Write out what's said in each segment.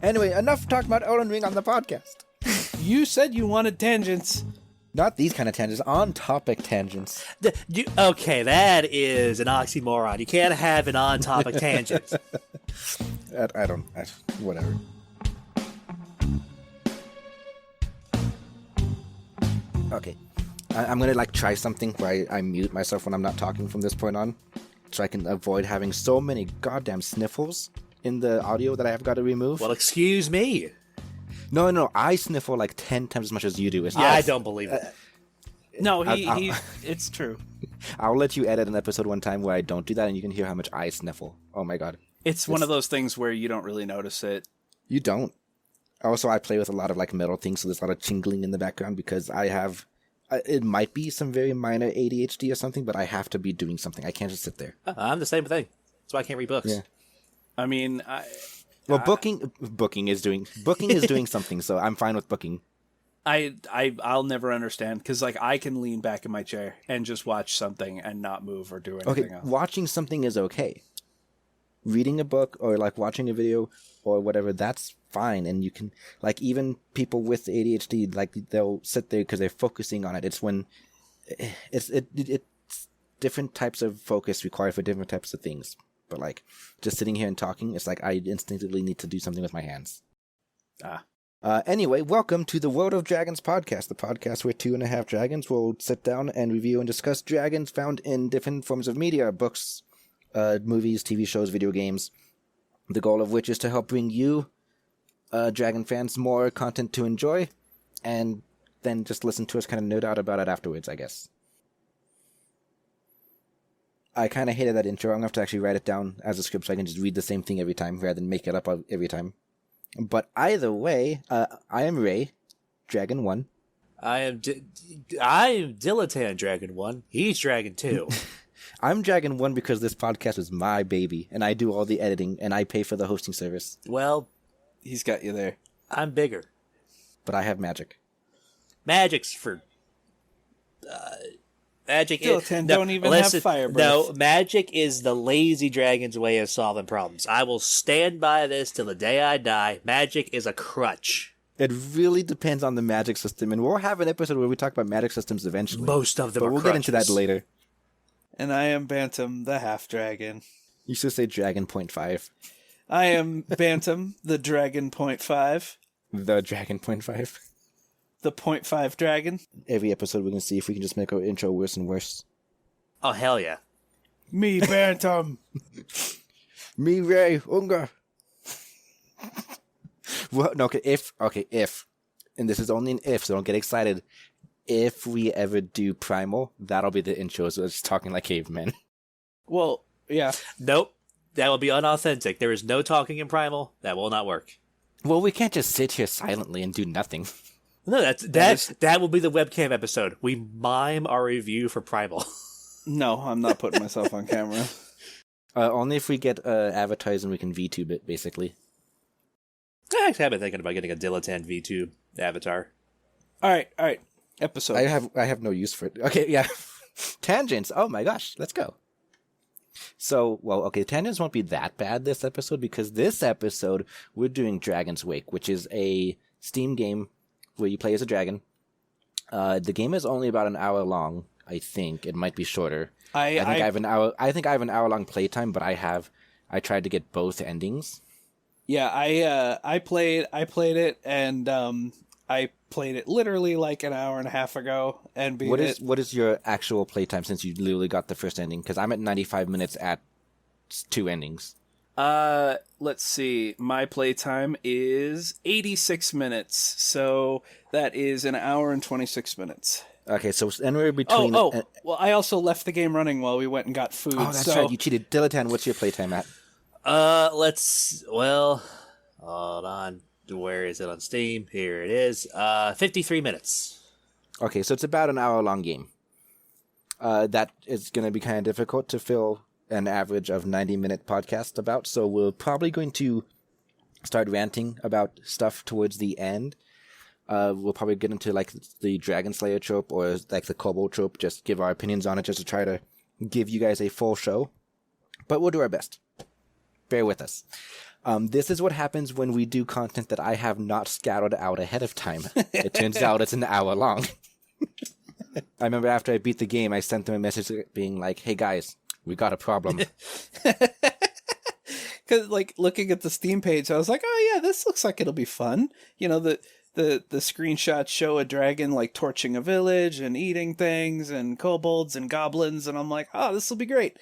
Anyway, enough talking about Elden Ring on the podcast. You said you wanted tangents. Not these kind of tangents, on-topic tangents. Okay, that is an oxymoron. You can't have an on-topic tangent. Whatever. Okay. I'm going to try something where I mute myself when I'm not talking from this point on, so I can avoid having so many goddamn sniffles in the audio that I have got to remove. Well, excuse me. No, I sniffle 10 times as much as you do. I don't believe it. No, it's true. I'll let you edit an episode one time where I don't do that, and you can hear how much I sniffle. Oh my god. It's one of those things where you don't really notice it. You don't. Also, I play with a lot of metal things, so there's a lot of tingling in the background because I have... it might be some very minor ADHD or something, but I have to be doing something. I can't just sit there. I'm the same thing. That's why I can't read books. Yeah. I mean, booking is doing something, so I'm fine with booking. I'll never understand because I can lean back in my chair and just watch something and not move or do anything else. Watching something is okay. Reading a book or watching a video or whatever, that's fine, and you can even people with ADHD they'll sit there because they're focusing on it. It's when it's different types of focus required for different types of things. But just sitting here and talking, it's I instinctively need to do something with my hands. Anyway, welcome to the World of Dragons podcast, the podcast where 2.5 dragons will sit down and review and discuss dragons found in different forms of media, books, movies, TV shows, video games. The goal of which is to help bring you, dragon fans, more content to enjoy, and then just listen to us kind of nerd out about it afterwards, I guess. I kind of hated that intro. I'm going to have to actually write it down as a script so I can just read the same thing every time rather than make it up every time. But either way, I am Ray, Dragon 1. I am Dilettante Dragon 1. He's Dragon 2. I'm Dragon 1 because this podcast is my baby, and I do all the editing, and I pay for the hosting service. Well, he's got you there. I'm bigger. But I have magic. Magic's for... magic don't even have fire breath. No, magic is the lazy dragon's way of solving problems. I will stand by this till the day I die. Magic is a crutch. It really depends on the magic system, and we'll have an episode where we talk about magic systems eventually. Most of them but are we'll crutches. get into that later. And I am Bantam, the half-dragon. You should say Dragon 0.5. I am Bantam, the Dragon 0.5. The Dragon 0.5. The 0.5 dragon. Every episode we're going to see if we can just make our intro worse and worse. Oh, hell yeah. Me, Bantam. Me, Ray, Unga. Well, no, if, and this is only an if, so don't get excited. If we ever do Primal, that'll be the intro, so it's talking like cavemen. Well, yeah. Nope. That will be unauthentic. There is no talking in Primal. That will not work. Well, we can't just sit here silently and do nothing. No, that will be the webcam episode. We mime our review for Primal. No, I'm not putting myself on camera. Only if we get avatars and we can VTube it, basically. Actually, I've been thinking about getting a Dilettante VTube avatar. All right. Episode. I have no use for it. Okay, yeah. Tangents. Oh my gosh, let's go. So, tangents won't be that bad this episode because this episode we're doing Dragon's Wake, which is a Steam game where you play as a dragon. The game is only about an hour long. I think it might be shorter. I think I have an hour. I think I have an hour long playtime, but I tried to get both endings. Yeah, I played it, and I played it literally an hour and a half ago and beat it. What is your actual playtime since you literally got the first ending? Because I'm at 95 minutes at 2 endings. Let's see. My playtime is 86 minutes, so that is an hour and 26 minutes. Okay, so anywhere between... well, I also left the game running while we went and got food. Oh, that's right. You cheated. Dilettante, what's your playtime at? Hold on. Where is it on Steam? Here it is. 53 minutes. Okay, so it's about an hour-long game. That is going to be kind of difficult to fill an average of 90-minute podcast about, so we're probably going to start ranting about stuff towards the end. We'll probably get into the dragonslayer trope or the kobold trope, just give our opinions on it just to try to give you guys a full show. But we'll do our best. Bear with us. This is what happens when we do content that I have not scouted out ahead of time. It turns out it's an hour long. I remember after I beat the game, I sent them a message being like, "Hey guys, we got a problem." Because, like, looking at the Steam page, I was like, oh, yeah, this looks like it'll be fun. You know, the screenshots show a dragon, like, torching a village and eating things and kobolds and goblins. And I'm like, oh, this will be great.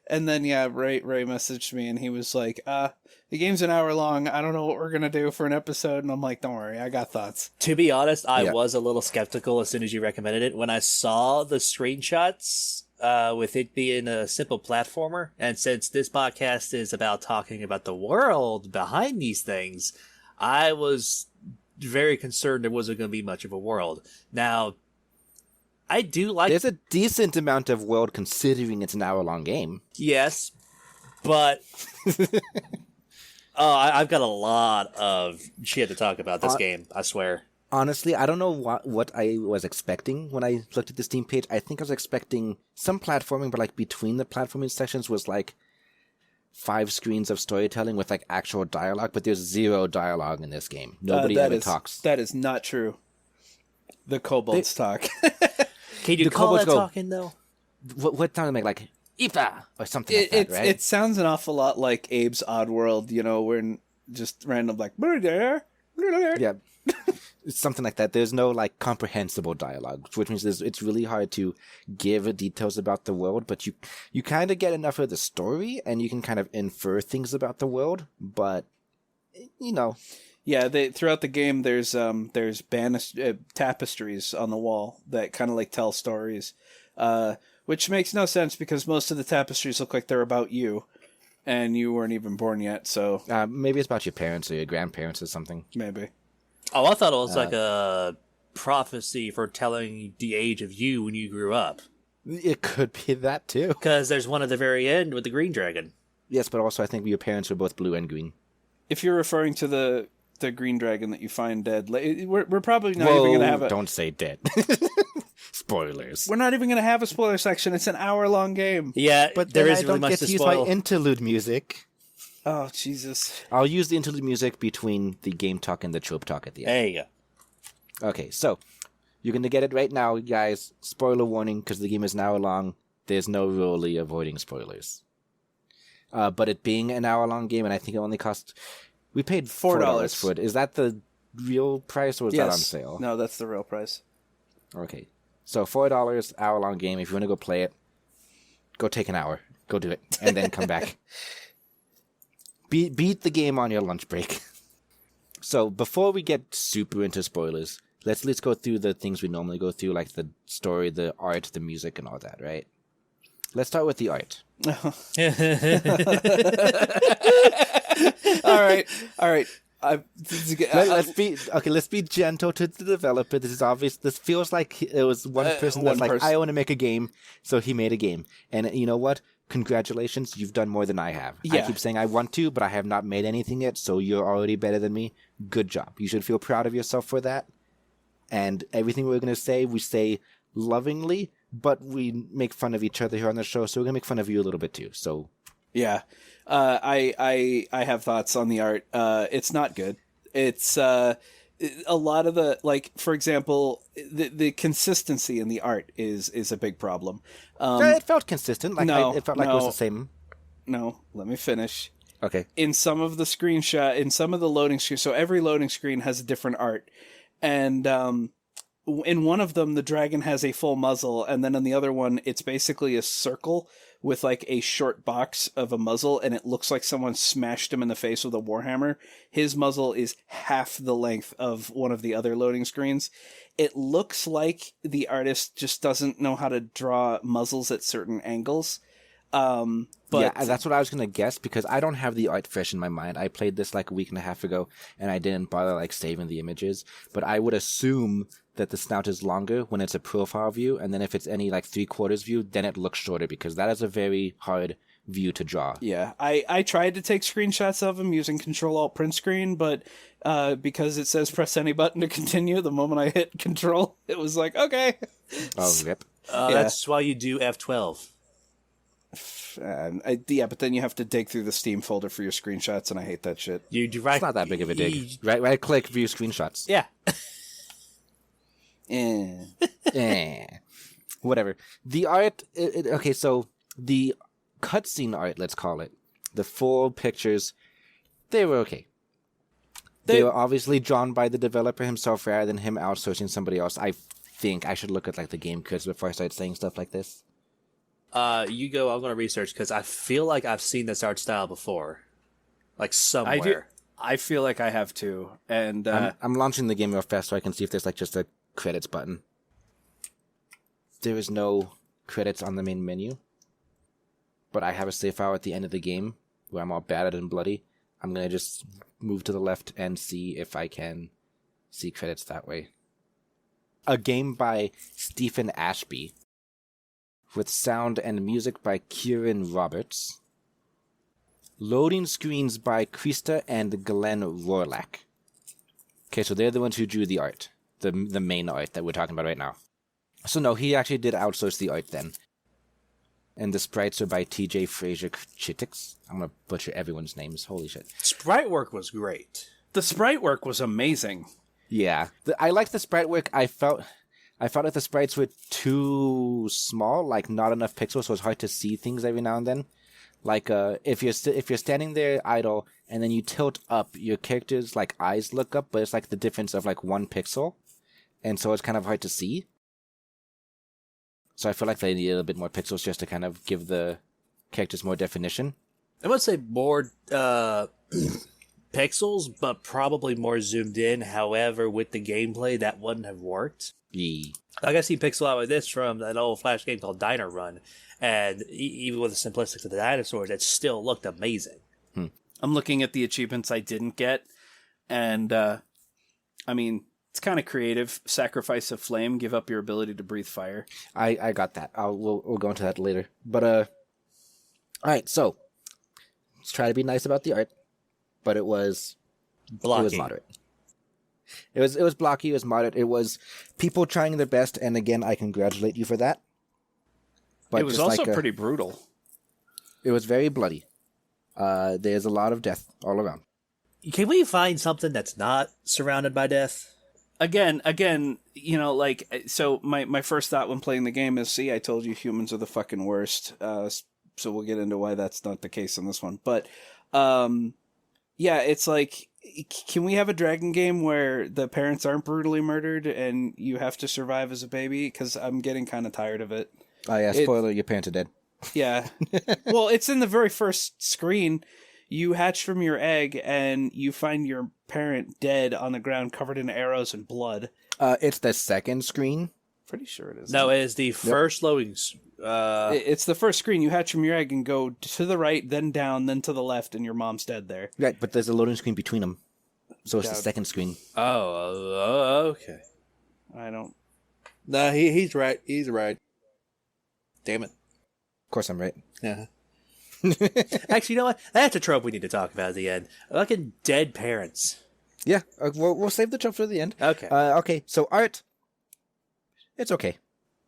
And then, yeah, Ray messaged me and he was like, the game's an hour long. I don't know what we're going to do for an episode. And I'm like, don't worry, I got thoughts. To be honest, I was a little skeptical as soon as you recommended it. When I saw the screenshots, with it being a simple platformer, and since this podcast is about talking about the world behind these things, I was very concerned there wasn't going to be much of a world. Now, I do like... There's a decent amount of world considering it's an hour-long game. Yes, but... I've got a lot of shit to talk about this game, I swear. Honestly, I don't know what I was expecting when I looked at the Steam page. I think I was expecting some platforming, but like between the platforming sections was like 5 screens of storytelling with like actual dialogue, but there's 0 dialogue in this game. Nobody ever talks. That is not true. The kobolds talk. Can you call that talking, though? What sound they make? Like, Ifa! Or something like that, right? It sounds an awful lot like Abe's Oddworld, you know, where just random like... Yeah. It's something like that. There's no like comprehensible dialogue, which means it's really hard to give details about the world, but you kind of get enough of the story and you can kind of infer things about the world, but you know. Yeah, throughout the game there's tapestries on the wall that kind of like tell stories, which makes no sense because most of the tapestries look like they're about you and you weren't even born yet, so maybe it's about your parents or your grandparents or something. Maybe. Oh, I thought it was like a prophecy for telling the age of you when you grew up. It could be that, too. Because there's one at the very end with the green dragon. Yes, but also I think your parents were both blue and green. If you're referring to the green dragon that you find dead, we're probably not even going to have a... don't say dead. Spoilers. We're not even going to have a spoiler section. It's an hour-long game. Yeah, but there then isn't I don't really get much to to use spoil. my interlude music. Oh, Jesus. I'll use the interlude music between the game talk and the trope talk at the end. There you go. Okay, so you're going to get it right now, guys. Spoiler warning, because the game is an hour long. There's no really avoiding spoilers. But it being an hour-long game, and I think it only cost... We paid $4 for it. Is that the real price, or is that on sale? No, that's the real price. Okay. So $4, hour-long game. If you want to go play it, go take an hour. Go do it. And then come back. Beat the game on your lunch break. So before we get super into spoilers, let's go through the things we normally go through, like the story, the art, the music, and all that, right? Let's start with the art. All right. Let's be gentle to the developer. This is obvious. This feels like it was one person that's like, I want to make a game, so he made a game. And you know what? Congratulations, you've done more than I have. Yeah. I keep saying I want to, but I have not made anything yet, so you're already better than me. Good job. You should feel proud of yourself for that. And everything we're going to say, we say lovingly, but we make fun of each other here on the show, so we're going to make fun of you a little bit too. So, yeah. I have thoughts on the art. It's not good. It's a lot of the, like, for example, the consistency in the art is a big problem. It felt consistent. Like it felt like it was the same. No, let me finish. Okay. In some of the loading screens, so every loading screen has a different art, and in one of them the dragon has a full muzzle, and then in the other one it's basically a circle with like a short box of a muzzle, and it looks like someone smashed him in the face with a warhammer. His muzzle is half the length of one of the other loading screens. It looks like the artist just doesn't know how to draw muzzles at certain angles. But yeah, that's what I was going to guess, because I don't have the art fresh in my mind. I played this like a week and a half ago, and I didn't bother like saving the images. But I would assume that the snout is longer when it's a profile view, and then if it's any like 3/4 view, then it looks shorter, because that is a very hard view to draw. Yeah, I tried to take screenshots of him using Control-Alt print screen, but because it says press any button to continue, the moment I hit Control, it was like, okay. Oh, rip. That's why you do F12. Yeah, but then you have to dig through the Steam folder for your screenshots, and I hate that shit. It's not that big of a dig. Right click, view screenshots. Yeah. Whatever. The art, okay, so the cutscene art, let's call it, the full pictures, they were okay. They were obviously drawn by the developer himself rather than him outsourcing somebody else. I think I should look at like the game codes before I start saying stuff like this. You go. I'm going to research because I feel like I've seen this art style before, like somewhere. I feel like I have too, and I'm launching the game real fast so I can see if there's like just a credits button. There is no credits on the main menu, but I have a save file at the end of the game where I'm all battered and bloody. I'm going to just move to the left and see if I can see credits that way. A game by Stephen Ashby, with sound and music by Kieran Roberts. Loading screens by Krista and Glenn Rorlach. Okay, so they're the ones who drew the art, the main art that we're talking about right now. So no, he actually did outsource the art then. And the sprites are by TJ Fraser Chitix. I'm going to butcher everyone's names. Holy shit. Sprite work was great. The sprite work was amazing. Yeah. I liked the sprite work. I felt like the sprites were too small, like not enough pixels, so it's hard to see things every now and then. Like if you're standing there idle and then you tilt up, your character's like eyes look up, but it's like the difference of like 1 pixel, and so it's kind of hard to see. So I feel like they need a little bit more pixels just to kind of give the characters more definition. I would say more pixels, but probably more zoomed in. However, with the gameplay, that wouldn't have worked. Yeah. Like I see pixel art like this from an old Flash game called Diner Run, and even with the simplistic of the dinosaurs, it still looked amazing. I'm looking at the achievements I didn't get, and I mean, it's kind of creative. Sacrifice of flame, give up your ability to breathe fire. I got that. We'll go into that later. But all right. So let's try to be nice about the art, but it was Blocky. It was moderate. It was blocky. It was moderate. It was people trying their best, and again, I congratulate you for that. But it was also pretty brutal. It was very bloody. There's a lot of death all around. Can we find something that's not surrounded by death? Again, you know, like, so my first thought when playing the game is, see, I told you humans are the fucking worst. So we'll get into why that's not the case in this one. But, yeah, it's like, can we have a dragon game where the parents aren't brutally murdered and you have to survive as a baby? Because I'm getting kind of tired of it. Oh, yeah, spoiler, your parents are dead. Yeah. Well, it's in the very first screen. You hatch from your egg, and you find your parent dead on the ground, covered in arrows and blood. It's the second screen. Pretty sure it is. No, it is the first loading. It's the first screen. You hatch from your egg and go to the right, then down, then to the left, and your mom's dead there. Right, but there's a loading screen between them. So it's the second screen. Oh, okay. I don't... No, he's right. He's right. Damn it. Of course I'm right. Yeah. Actually, you know what? That's a trope we need to talk about at the end. Fucking dead parents. Yeah, we'll save the trope for the end. Okay. Okay, so art, it's okay.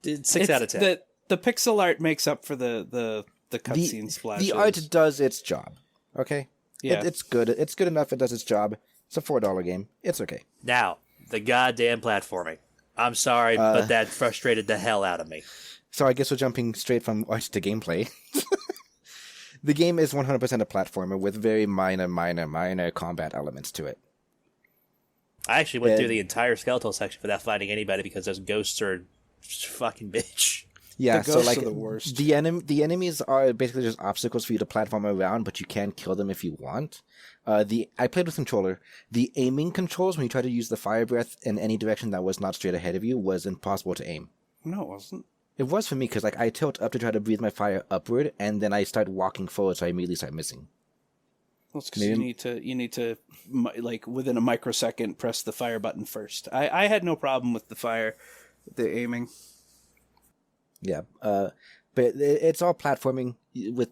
6 out of 10. The pixel art makes up for the cutscene splashes. The art does its job, okay? Yeah. It's good. It's good enough. It does its job. It's a $4 game. It's okay. Now, the goddamn platforming. I'm sorry, but that frustrated the hell out of me. So I guess we're jumping straight from art to gameplay. The game is 100% a platformer with very minor combat elements to it. I actually went through the entire skeletal section without finding anybody because those ghosts are fucking bitch. Yeah, The so ghosts like are the worst. the enemies are basically just obstacles for you to platform around, but you can kill them if you want. I played with controller. The aiming controls when you try to use the fire breath in any direction that was not straight ahead of you was impossible to aim. No, it wasn't. It was for me because like I tilt up to try to breathe my fire upward, and then I start walking forward, so I immediately start missing. Well, it's because you need to like within a microsecond press the fire button first. I had no problem with the aiming. Yeah, but it's all platforming.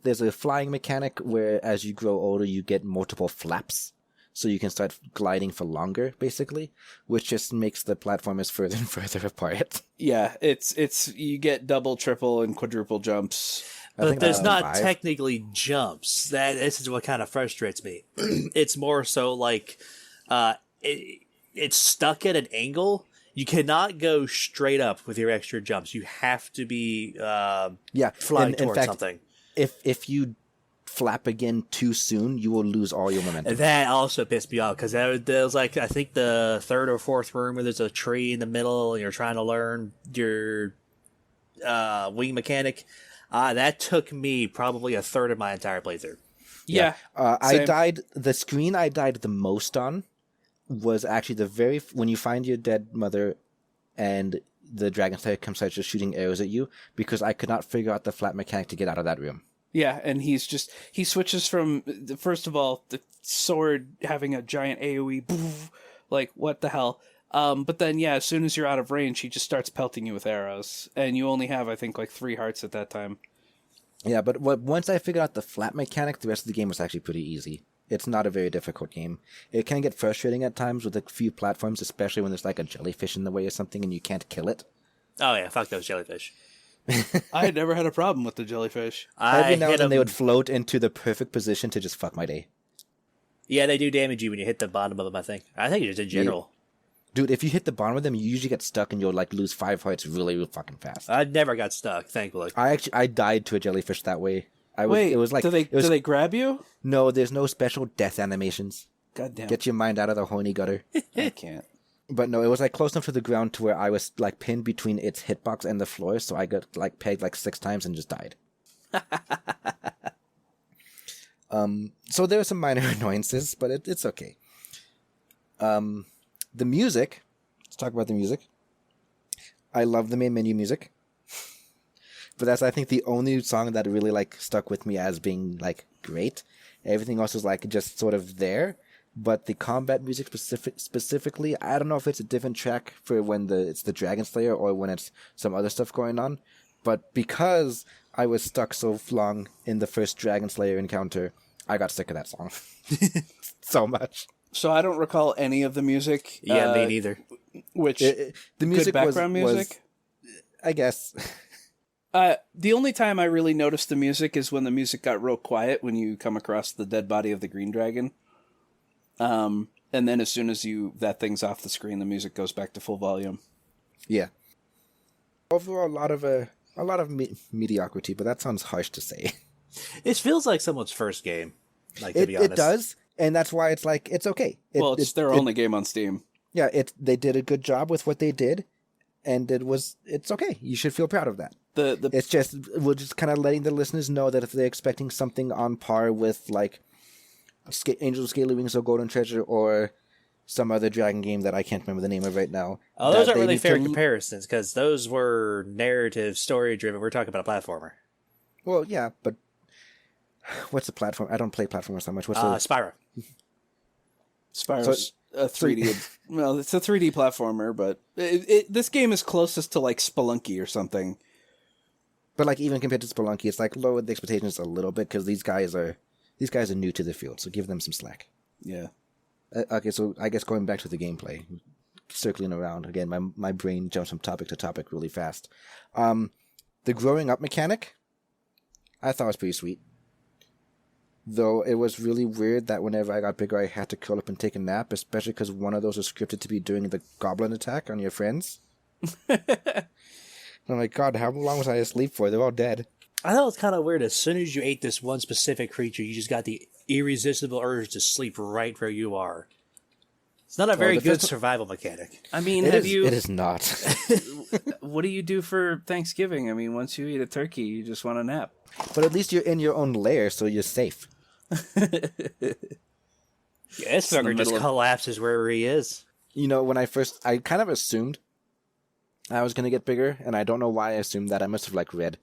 There's a flying mechanic where as you grow older, you get multiple flaps, so you can start gliding for longer, basically, which just makes the platformers further and further apart. Yeah, it's you get double, triple, and quadruple jumps. I But think there's not 5. technically jumps. This is what kind of frustrates me. It's more so like it's stuck at an angle. You cannot go straight up with your extra jumps. You have to be flying towards fact, something. If you flap again too soon, you will lose all your momentum. That also pissed me off because there was like I think the third or fourth room where there's a tree in the middle and you're trying to learn your wing mechanic. That took me probably a third of my entire playthrough. Yeah. I died. The screen I died the most on was actually when you find your dead mother and the dragonslayer comes out just shooting arrows at you, because I could not figure out the flap mechanic to get out of that room. Yeah, and he switches from, first of all, the sword having a giant AoE, boof, like, what the hell? But then, yeah, as soon as you're out of range, he just starts pelting you with arrows, and you only have, I think, like 3 hearts at that time. Yeah, but once I figured out the flap mechanic, the rest of the game was actually pretty easy. It's not a very difficult game. It can get frustrating at times with a few platforms, especially when there's like a jellyfish in the way or something and you can't kill it. Oh yeah, fuck those jellyfish. I had never had a problem with the jellyfish. Every now and then they would float into the perfect position to just fuck my day. Yeah, they do damage you when you hit the bottom of them, I think. I think just in general. Yeah. Dude, if you hit the bottom of them, you usually get stuck and you'll like lose 5 hearts really, really fucking fast. I never got stuck, thankfully. I died to a jellyfish that way. Wait, it was like, do they grab you? No, there's no special death animations. Goddamn. Get your mind out of the horny gutter. I can't. But no, it was like close enough to the ground to where I was like pinned between its hitbox and the floor, so I got like pegged like 6 times and just died. So there were some minor annoyances, but it's okay. The music. Let's talk about the music. I love the main menu music, but that's I think the only song that really like stuck with me as being like great. Everything else was like just sort of there. But the combat music specifically, I don't know if it's a different track for when it's the Dragonslayer or when it's some other stuff going on. But because I was stuck so long in the first Dragonslayer encounter, I got sick of that song so much. So I don't recall any of the music. Yeah, me neither. Which the music good background music? I guess. The only time I really noticed the music is when the music got real quiet when you come across the dead body of the green dragon. And then as soon as that thing's off the screen, the music goes back to full volume. Yeah. Overall, a lot of mediocrity, but that sounds harsh to say. It feels like someone's first game. Like to be honest, it does, and that's why it's like it's okay. It's their only game on Steam. Yeah, they did a good job with what they did, and it's okay. You should feel proud of that. It's just we're just kind of letting the listeners know that if they're expecting something on par with like Angel of Scaly Wings or Golden Treasure or some other dragon game that I can't remember the name of right now. Oh, those aren't really fair comparisons because those were narrative, story driven. We're talking about a platformer. Well, yeah, but what's the platform? I don't play platformers that much. What's Spyro? Spyro's a 3D. Well, it's a 3D platformer, but this game is closest to like Spelunky or something. But like even compared to Spelunky, it's like lowered the expectations a little bit because these guys are new to the field, so give them some slack. Yeah. Okay, so I guess going back to the gameplay, circling around again, my brain jumps from topic to topic really fast. The growing up mechanic, I thought was pretty sweet. Though it was really weird that whenever I got bigger, I had to curl up and take a nap, especially because one of those was scripted to be doing the goblin attack on your friends. I'm like, God, how long was I asleep for? They're all dead. I thought it was kind of weird. As soon as you ate this one specific creature, you just got the irresistible urge to sleep right where you are. It's not a very good survival mechanic. I mean, It is not. What do you do for Thanksgiving? I mean, once you eat a turkey, you just want a nap. But at least you're in your own lair, so you're safe. Yeah, this fucker just collapses wherever he is. You know, when I kind of assumed I was going to get bigger, and I don't know why I assumed that. I must have, like, read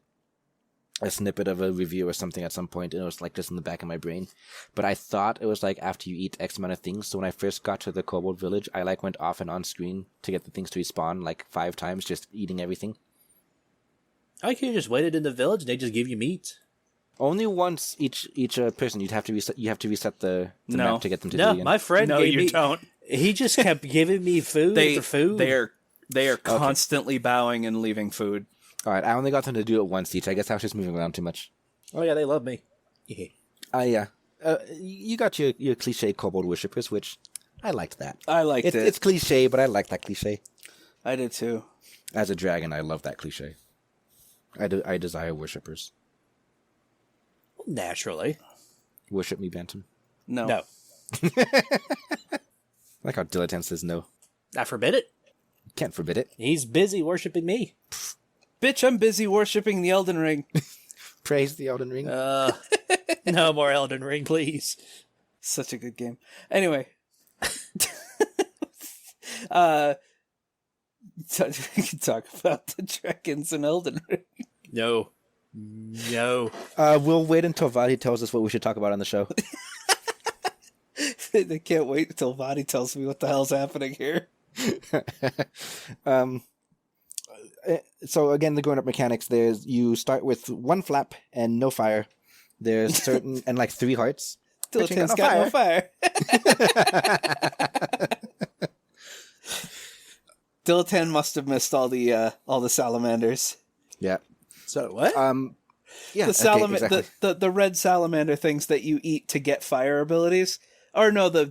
a snippet of a review or something at some point, and it was, like, just in the back of my brain. But I thought it was, like, after you eat X amount of things, so when I first got to the Kobold Village, I, like, went off and on screen to get the things to respawn, like, 5 times, just eating everything. I could have just waited in the village, and they just give you meat. Only once each person. You have to reset the map to get them to do it again. My friend gave me... don't. He just kept giving me food after food. They are constantly bowing and leaving food. All right, I only got them to do it once each. I guess I was just moving around too much. Oh yeah, they love me. Yeah. You got your cliche kobold worshippers, which I liked that. I liked it. It's cliche, but I like that cliche. I did too. As a dragon, I love that cliche. I desire worshippers. Naturally. Worship me, Bantam. No. Like how Dilettante says no. I forbid it. Can't forbid it. He's busy worshiping me. Bitch, I'm busy worshipping the Elden Ring. Praise the Elden Ring. No more Elden Ring, please. Such a good game. Anyway. We can talk about the dragons in Elden Ring. No. We'll wait until Vadi tells us what we should talk about on the show. They can't wait until Vadi tells me what the hell's happening here. So again, the growing up mechanics. You start with one flap and no fire. There's certain and like 3 hearts. Dillatant's got no fire. Dilattant must have missed all the salamanders. Yeah. So what? Yeah. The the red salamander things that you eat to get fire abilities. Or no, the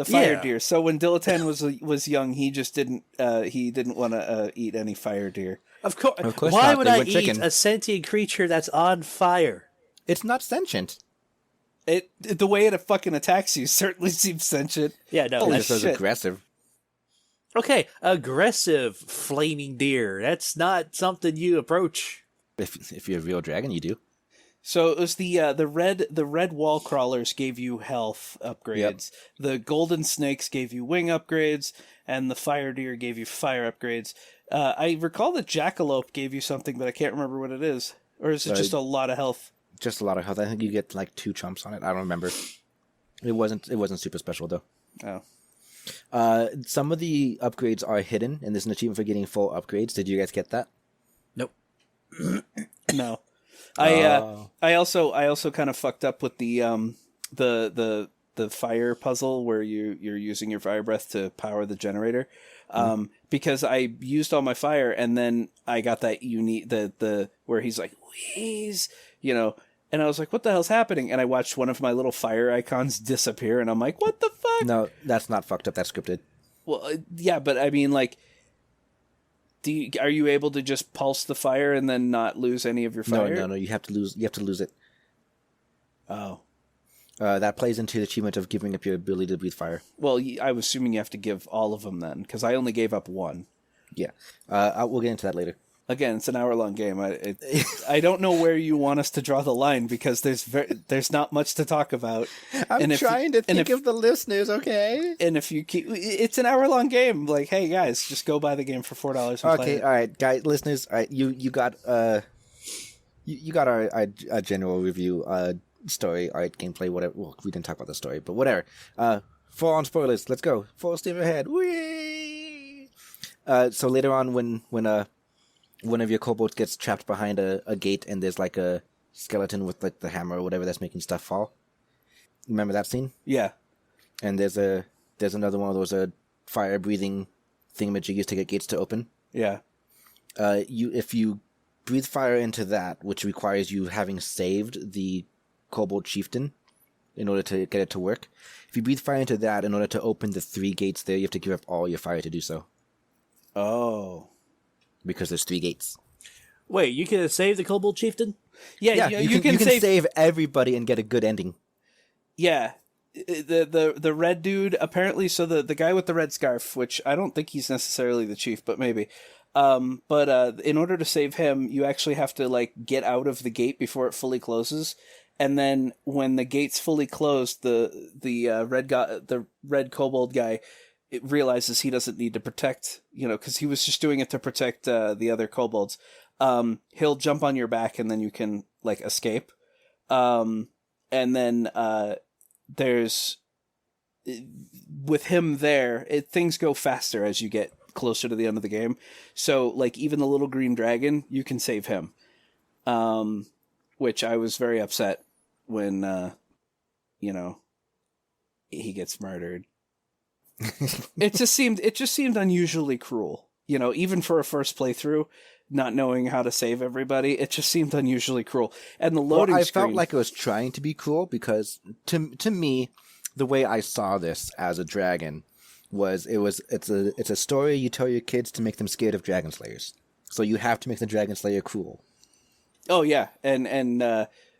fire deer. So when Dilattant was young, he just didn't want to eat any fire deer. Of course. not. Why would They I went eat chicken. a sentient creature that's on fire? It's not sentient. The way it fucking attacks you certainly seems sentient. Yeah, no. It's That's, just shit. aggressive. okay, aggressive flaming deer. That's not something you approach. If you're a real dragon, you do. So it was the red wall crawlers gave you health upgrades. Yep. The golden snakes gave you wing upgrades, and the fire deer gave you fire upgrades. I recall that jackalope gave you something, but I can't remember what it is. Or is it just a lot of health? Just a lot of health. I think you get like 2 chumps on it. I don't remember. It wasn't super special though. Oh. Some of the upgrades are hidden, and there's an achievement for getting full upgrades. Did you guys get that? Nope. No. I also kind of fucked up with the fire puzzle where you're using your fire breath to power the generator. Because I used all my fire and then I got that unique the where he's like wheeze, and I was like, what the hell's happening? And I watched one of my little fire icons disappear and I'm like, what the fuck? No, that's not fucked up. That's scripted. Well, yeah, but I mean, like, are you able to just pulse the fire and then not lose any of your fire? No. You have to lose it. Oh. That plays into the achievement of giving up your ability to breathe fire. Well, I was assuming you have to give all of them then, because I only gave up 1. Yeah. We'll get into that later. Again, it's an hour-long game. I don't know where you want us to draw the line, because there's not much to talk about. I'm trying to think of the listeners, okay? And if you keep... It's an hour-long game. Like, hey, guys, just go buy the game for $4 and play it. Okay, all right, guys, listeners, all right, you got you got our general review, story, art, gameplay, whatever. Well, we didn't talk about the story, but whatever. Full on spoilers. Let's go. Full steam ahead. Whee! So later on, when one of your kobolds gets trapped behind a gate, and there's like a skeleton with like the hammer or whatever that's making stuff fall. Remember that scene? Yeah. And there's another one of those fire breathing thingamajiggers to get gates to open. Yeah. If you breathe fire into that, which requires you having saved the kobold chieftain in order to get it to work. If you breathe fire into that, in order to open the 3 gates there, you have to give up all your fire to do so. Oh. Because there's 3 gates. Wait, you can save the kobold chieftain? Yeah, you can save everybody and get a good ending. Yeah. The red dude, apparently, so the guy with the red scarf, which I don't think he's necessarily the chief, but maybe. But in order to save him, you actually have to like get out of the gate before it fully closes. And then when the gate's fully closed, the red kobold guy realizes he doesn't need to protect, because he was just doing it to protect the other kobolds. He'll jump on your back and then you can like escape. And then there's with him there, things go faster as you get closer to the end of the game. So like even the little green dragon, you can save him. Which I was very upset when he gets murdered. It just seemed unusually cruel. even for a first playthrough, not knowing how to save everybody, it just seemed unusually cruel. And the loading I screen... felt like it was trying to be cruel because to me, the way I saw this as a dragon was it's a story you tell your kids to make them scared of dragonslayers. So you have to make the dragonslayer cruel. Oh yeah, and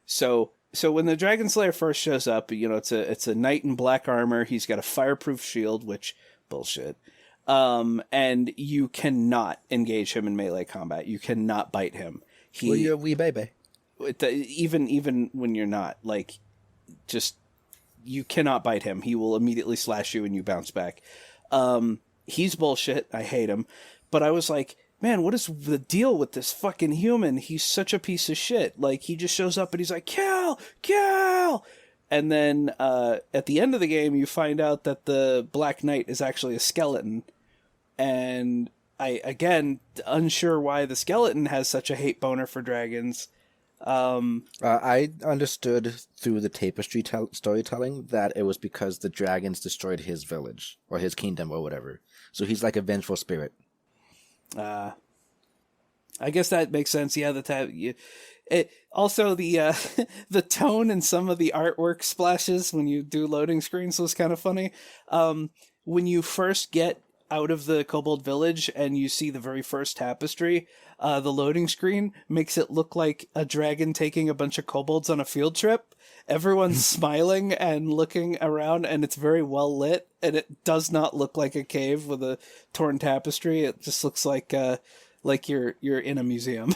so when the dragonslayer first shows up, it's a knight in black armor. He's got a fireproof shield, which bullshit. And you cannot engage him in melee combat. You cannot bite him. Well, you're a wee baby. Even when you're not, you cannot bite him. He will immediately slash you and you bounce back. He's bullshit. I hate him. But I was like, man, what is the deal with this fucking human? He's such a piece of shit. He just shows up and he's like, kill! And then at the end of the game, you find out that the Black Knight is actually a skeleton. And I, again, unsure why the skeleton has such a hate boner for dragons. I understood through the tapestry storytelling that it was because the dragons destroyed his village or his kingdom or whatever. So he's like a vengeful spirit. I guess that makes sense. Yeah, also the the tone in some of the artwork splashes when you do loading screens was kind of funny. When you first get out of the kobold village and you see the very first tapestry, the loading screen makes it look like a dragon taking a bunch of kobolds on a field trip. Everyone's smiling and looking around, and it's very well lit, and it does not look like a cave with a torn tapestry. It just looks like you're in a museum.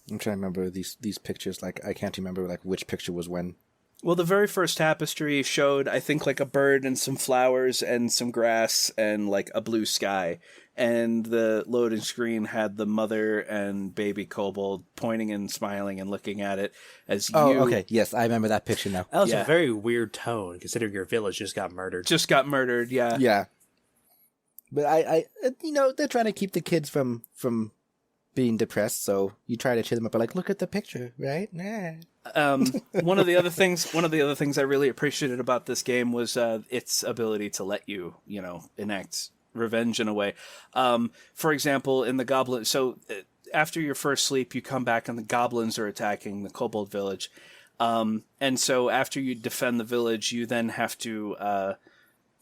I'm trying to remember these pictures. I can't remember which picture was when. Well, the very first tapestry showed, I think, a bird and some flowers and some grass and a blue sky. And the loading screen had the mother and baby kobold pointing and smiling and looking at it as you... Oh, okay. Yes, I remember that picture now. That was a very weird tone, considering your village just got murdered. Yeah. Yeah. But I they're trying to keep the kids from being depressed, so you try to cheer them up, but look at the picture, right? Nah. One of the other things I really appreciated about this game was its ability to let you, enact revenge in a way. For example, in the goblin, so after your first sleep, you come back and the goblins are attacking the kobold village. And so after you defend the village, you then have to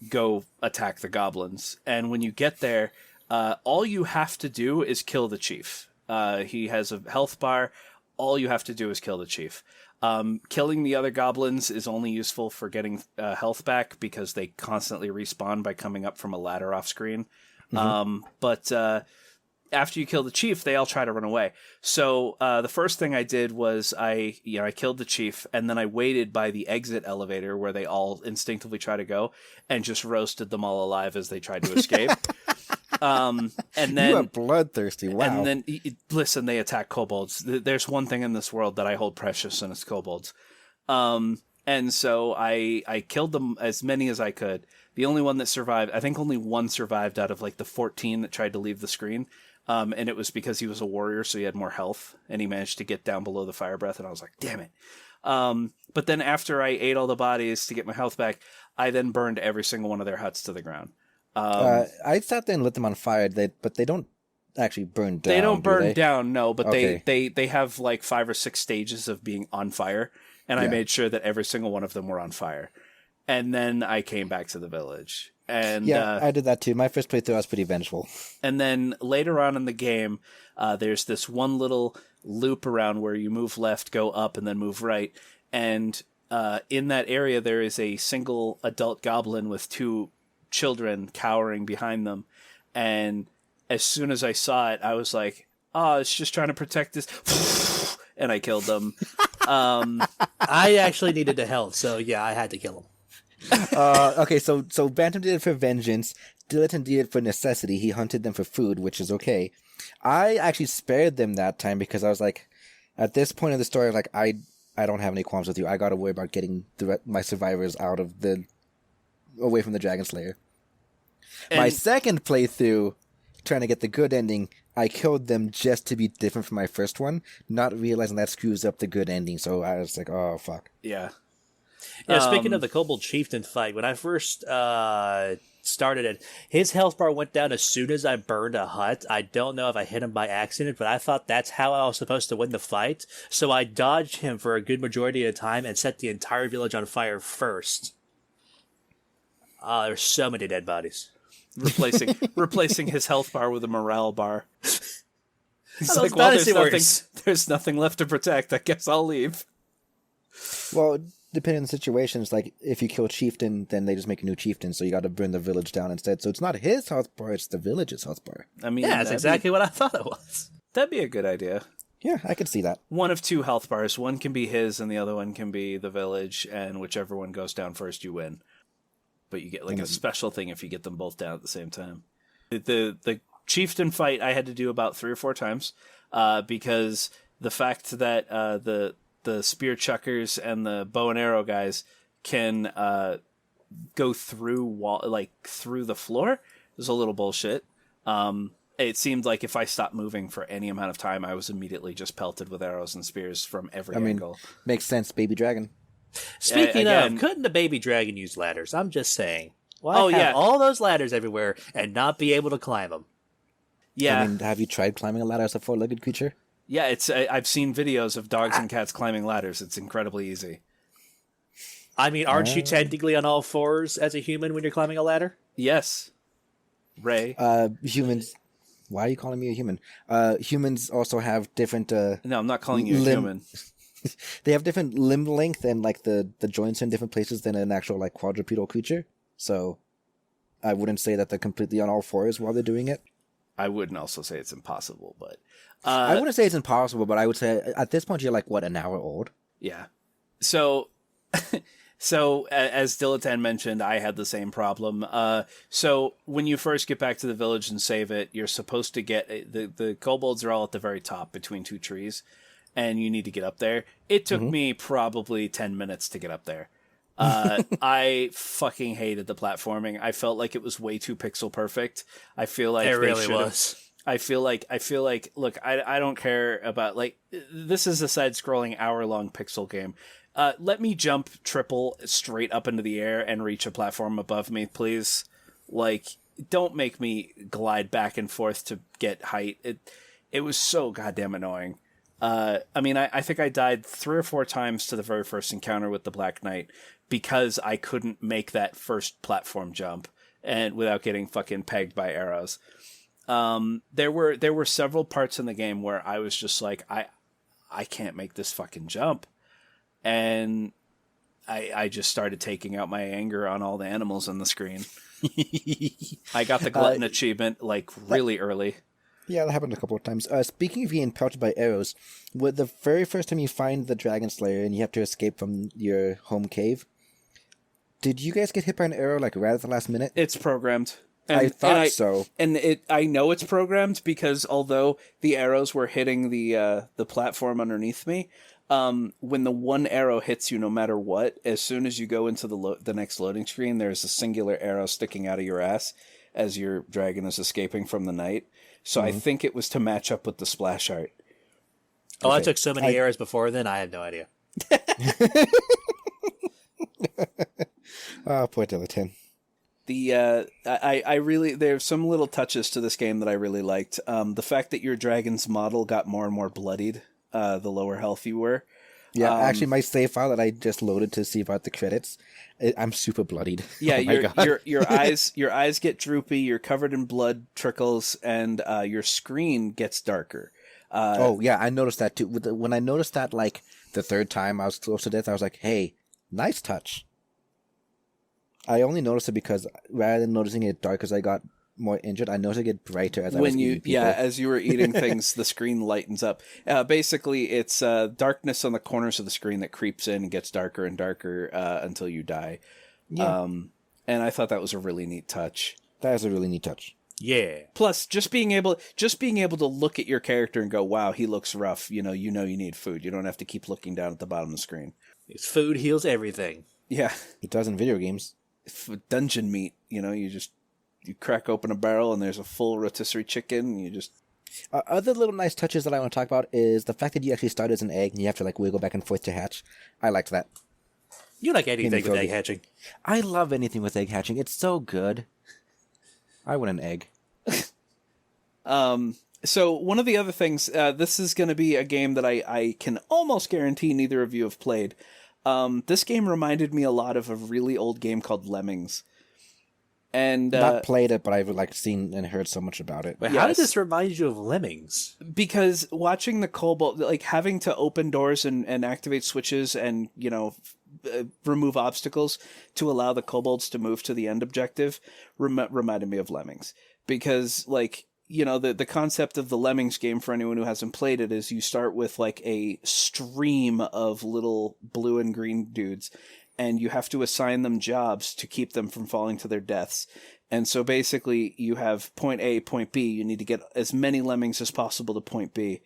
go attack the goblins. And when you get there, all you have to do is kill the chief. He has a health bar. All you have to do is kill the chief. Killing the other goblins is only useful for getting health back because they constantly respawn by coming up from a ladder off screen. Mm-hmm. But after you kill the chief, they all try to run away. So the first thing I did was I killed the chief, and then I waited by the exit elevator where they all instinctively try to go, and just roasted them all alive as they tried to escape. And then you are bloodthirsty. Wow. And then listen, they attack kobolds. There's one thing in this world that I hold precious, and it's kobolds. And so I killed them as many as I could. The only one that survived, I think only one survived out of the 14 that tried to leave the screen. And it was because he was a warrior, so he had more health, and he managed to get down below the fire breath, and I was like, damn it. But then after I ate all the bodies to get my health back, I then burned every single one of their huts to the ground. I sat there and lit them on fire, but they don't actually burn down. They don't burn down, no, but okay. they have 5 or 6 stages of being on fire, and I made sure that every single one of them were on fire. And then I came back to the village. And I did that too. My first playthrough, I was pretty vengeful. And then later on in the game, there's this one little loop around where you move left, go up, and then move right. And in that area, there is a single adult goblin with 2 children cowering behind them. And as soon as I saw it, I was like, oh, it's just trying to protect this. And I killed them. I actually needed the health, so yeah, I had to kill him. Okay, so Bantam did it for vengeance. Dileton did it for necessity. He hunted them for food, which is okay. I actually spared them that time because I was like, at this point of the story, I don't have any qualms with you. I got to worry about getting my survivors away from the Dragonslayer. My second playthrough, trying to get the good ending, I killed them just to be different from my first one, not realizing that screws up the good ending. So I was like, oh, fuck. Yeah. Yeah, speaking of the Kobold Chieftain fight, when I first started it. His health bar went down as soon as I burned a hut. I don't know if I hit him by accident, but I thought that's how I was supposed to win the fight. So I dodged him for a good majority of the time and set the entire village on fire first. There's so many dead bodies. Replacing his health bar with a morale bar. He's Oh, like, well, there's nothing left to protect. I guess I'll leave. Well, depending on the situations, like if you kill chieftain, then they just make a new chieftain, so you got to burn the village down instead. So it's not his health bar; it's the village's health bar. I mean, yeah, that's exactly what I thought it was. That'd be a good idea. Yeah, I could see that. One of two health bars. One can be his, and the other one can be the village. And whichever one goes down first, you win. But you get like a special thing if you get them both down at the same time. The chieftain fight I had to do about 3 or 4 times because the fact that the spear chuckers and the bow and arrow guys can go through through the floor is a little bullshit. It seemed like if I stopped moving for any amount of time, I was immediately just pelted with arrows and spears from every angle. Makes sense, baby dragon. Speaking of, couldn't the baby dragon use ladders? I'm just saying. Why have all those ladders everywhere and not be able to climb them? Yeah. I mean, have you tried climbing a ladder as a 4-legged creature? Yeah, I've seen videos of dogs and cats climbing ladders. It's incredibly easy. I mean, aren't you technically on all fours as a human when you're climbing a ladder? Yes. Ray. Humans. Why are you calling me a human? Humans also have different... No, I'm not calling you a human. They have different limb length and like the joints are in different places than an actual like quadrupedal creature. So I wouldn't say that they're completely on all fours while they're doing it. I wouldn't also say it's impossible, but... I wouldn't say it's impossible, but I would say at this point you're like, what, an hour old? Yeah. So... So, as Diletan mentioned, I had the same problem. So, when you first get back to the village and save it, you're supposed to get... The kobolds are all at the very top between 2 trees, and you need to get up there. It took me probably 10 minutes to get up there. I fucking hated the platforming. I felt like it was way too pixel perfect. I feel like it really was. I feel like, look, I don't care about, like, this is a side-scrolling hour-long pixel game. Let me jump triple straight up into the air and reach a platform above me, please. Like, don't make me glide back and forth to get height. It was so goddamn annoying. I mean, I think I died 3 or 4 times to the very first encounter with the Black Knight because I couldn't make that first platform jump and without getting fucking pegged by arrows. There were several parts in the game where I was just like, I can't make this fucking jump. And I just started taking out my anger on all the animals on the screen. I got the glutton achievement like really early. Yeah, that happened a couple of times. Speaking of being pelted by arrows, with the very first time you find the dragonslayer and you have to escape from your home cave, did you guys get hit by an arrow like right at the last minute? It's programmed. I thought so. And I know it's programmed because although the arrows were hitting the platform underneath me, when the one arrow hits you, no matter what, as soon as you go into the next loading screen, there's a singular arrow sticking out of your ass as your dragon is escaping from the night. So I think it was to match up with the splash art. Oh, okay. I took so many arrows before then, I have no idea. Oh, poor Diletan. I really, there's some little touches to this game that I really liked. The fact that your dragon's model got more and more bloodied, the lower health you were. Yeah, actually, my save file that I just loaded to see about the credits, I'm super bloodied. Yeah, oh your eyes get droopy. You're covered in blood trickles, and your screen gets darker. Oh yeah, I noticed that too. When I noticed that, like the 3rd time I was close to death, I was like, "Hey, nice touch." I only noticed it because rather than noticing it dark as I got more injured, I noticed it get brighter as I was eating people. Yeah, as you were eating things, the screen lightens up. Basically, it's darkness on the corners of the screen that creeps in and gets darker and darker until you die. Yeah. And I thought that was a really neat touch. That is a really neat touch. Yeah. Plus, just being able to look at your character and go, "Wow, he looks rough." You need food. You don't have to keep looking down at the bottom of the screen. His food heals everything. Yeah, it does in video games. Dungeon meat. You crack open a barrel and there's a full rotisserie chicken. And you just other little nice touches that I want to talk about is the fact that you actually start as an egg and you have to like wiggle back and forth to hatch. I liked that. You like anything with egg hatching? I love anything with egg hatching. It's so good. I want an egg. So one of the other things, this is going to be a game that I can almost guarantee neither of you have played. This game reminded me a lot of a really old game called Lemmings. And not played it, but I've like seen and heard so much about it. Wait, how did this remind you of Lemmings? Because watching the kobold, like having to open doors and activate switches and, you know, remove obstacles to allow the kobolds to move to the end objective reminded me of Lemmings. Because, like, you know, the concept of the Lemmings game, for anyone who hasn't played it, is you start with like a stream of little blue and green dudes, and you have to assign them jobs to keep them from falling to their deaths. And so basically you have point A, point B. You need to get as many lemmings as possible to point B.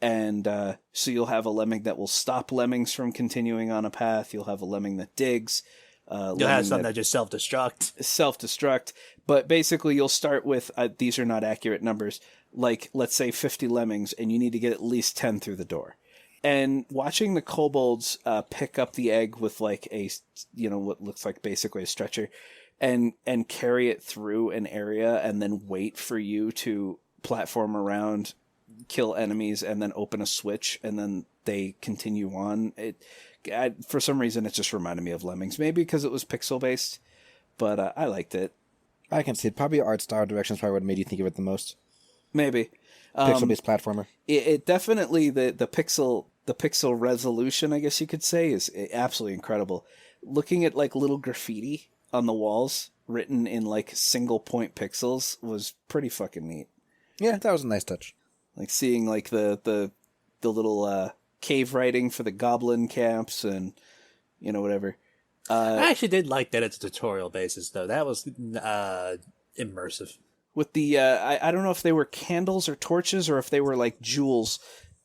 And so you'll have a lemming that will stop lemmings from continuing on a path. You'll have a lemming that digs. You'll have some that just self-destruct. Self-destruct. But basically you'll start with, these are not accurate numbers, like let's say 50 lemmings, and you need to get at least 10 through the door. And watching the kobolds pick up the egg with like a, you know, what looks like basically a stretcher, and carry it through an area and then wait for you to platform around, kill enemies, and then open a switch, and then they continue on. For some reason, it just reminded me of Lemmings. Maybe because it was pixel-based, but I liked it. I can see it. Probably art style direction is probably what made you think of it the most. Maybe. Pixel-based platformer. It definitely, the pixel resolution, I guess you could say, is absolutely incredible. Looking at like little graffiti on the walls written in like single point pixels was pretty fucking neat. Yeah, that was a nice touch. Like seeing like the little cave writing for the goblin camps and, you know, whatever. I actually did like that it's a tutorial basis, though. That was immersive. With the, I don't know if they were candles or torches or if they were like jewels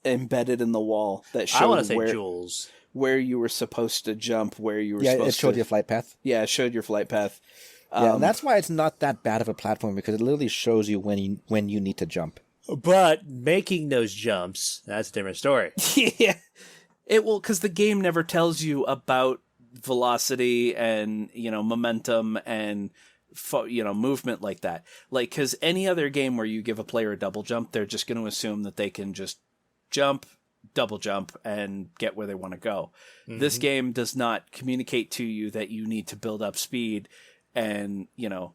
embedded in the wall that showed I want to say jewels. Where you were supposed to jump, where you were supposed to... Yeah, it showed your flight path. Yeah, it showed your flight path. Yeah, and that's why it's not that bad of a platform, because it literally shows you when you need to jump. But making those jumps, that's a different story. Yeah. It will, because the game never tells you about velocity and, you know, momentum and, you know, movement like that. Like, because any other game where you give a player a double jump, they're just going to assume that they can just jump, double jump, and get where they want to go. Mm-hmm. This game does not communicate to you that you need to build up speed and, you know,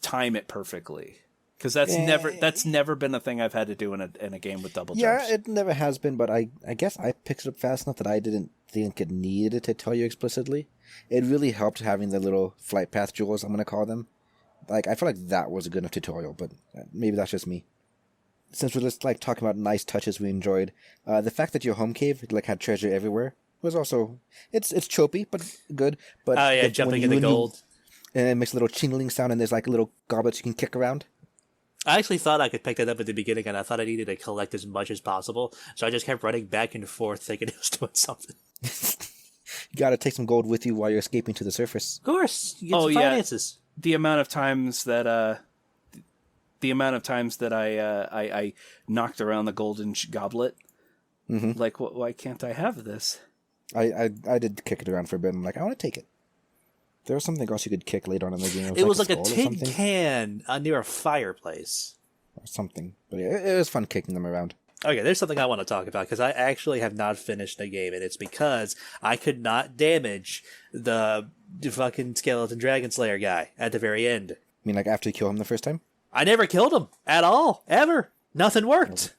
time it perfectly. Because that's never been a thing I've had to do in a game with double jumps. Yeah, it never has been, but I guess I picked it up fast enough that I didn't think it needed to tell you explicitly. It really helped having the little flight path jewels, I'm going to call them. Like, I feel like that was a good enough tutorial, but maybe that's just me. Since we're just like talking about nice touches we enjoyed, the fact that your home cave like had treasure everywhere was also it's tropey but good. But oh yeah, jumping in the gold, and it makes a little chingling sound, and there's like little goblets you can kick around. I actually thought I could pick that up at the beginning, and I thought I needed to collect as much as possible, so I just kept running back and forth thinking it was doing something. You got to take some gold with you while you're escaping to the surface. Of course, you get some finances. Yeah. The amount of times that I knocked around the golden goblet, like, why can't I have this? I did kick it around for a bit. And I'm like, I want to take it. There was something else you could kick later on in the game. It was like a tin can near a fireplace. Or something. But yeah, it was fun kicking them around. Okay, there's something I want to talk about, because I actually have not finished the game, and it's because I could not damage the fucking skeleton dragonslayer guy at the very end. You mean like after you kill him the first time? I never killed him at all, ever. Nothing worked.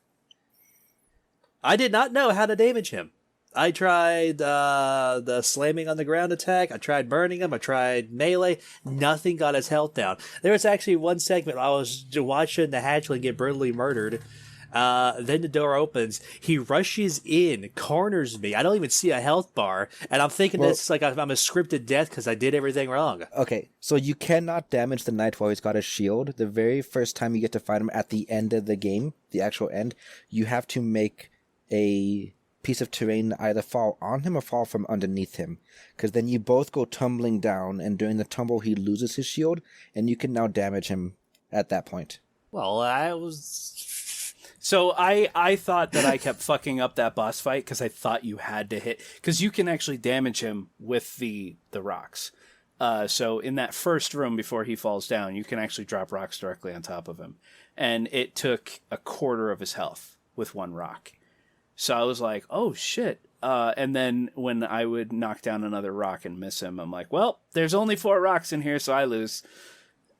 I did not know how to damage him. I tried the slamming on the ground attack. I tried burning him. I tried melee. Nothing got his health down. There was actually one segment I was watching the hatchling get brutally murdered. Then the door opens. He rushes in, corners me. I don't even see a health bar. And I'm thinking it's like I'm a scripted death because I did everything wrong. Okay, so you cannot damage the knight while he's got a shield. The very first time you get to fight him at the end of the game, the actual end, you have to make a piece of terrain either fall on him or fall from underneath him. Because then you both go tumbling down, and during the tumble he loses his shield, and you can now damage him at that point. Well, I was... So I thought that I kept fucking up that boss fight because I thought you had to hit... Because you can actually damage him with the rocks. So in that first room before he falls down, you can actually drop rocks directly on top of him. And it took a quarter of his health with one rock. So I was like, oh, shit. And then when I would knock down another rock and miss him, I'm like, well, there's only 4 rocks in here, so I lose.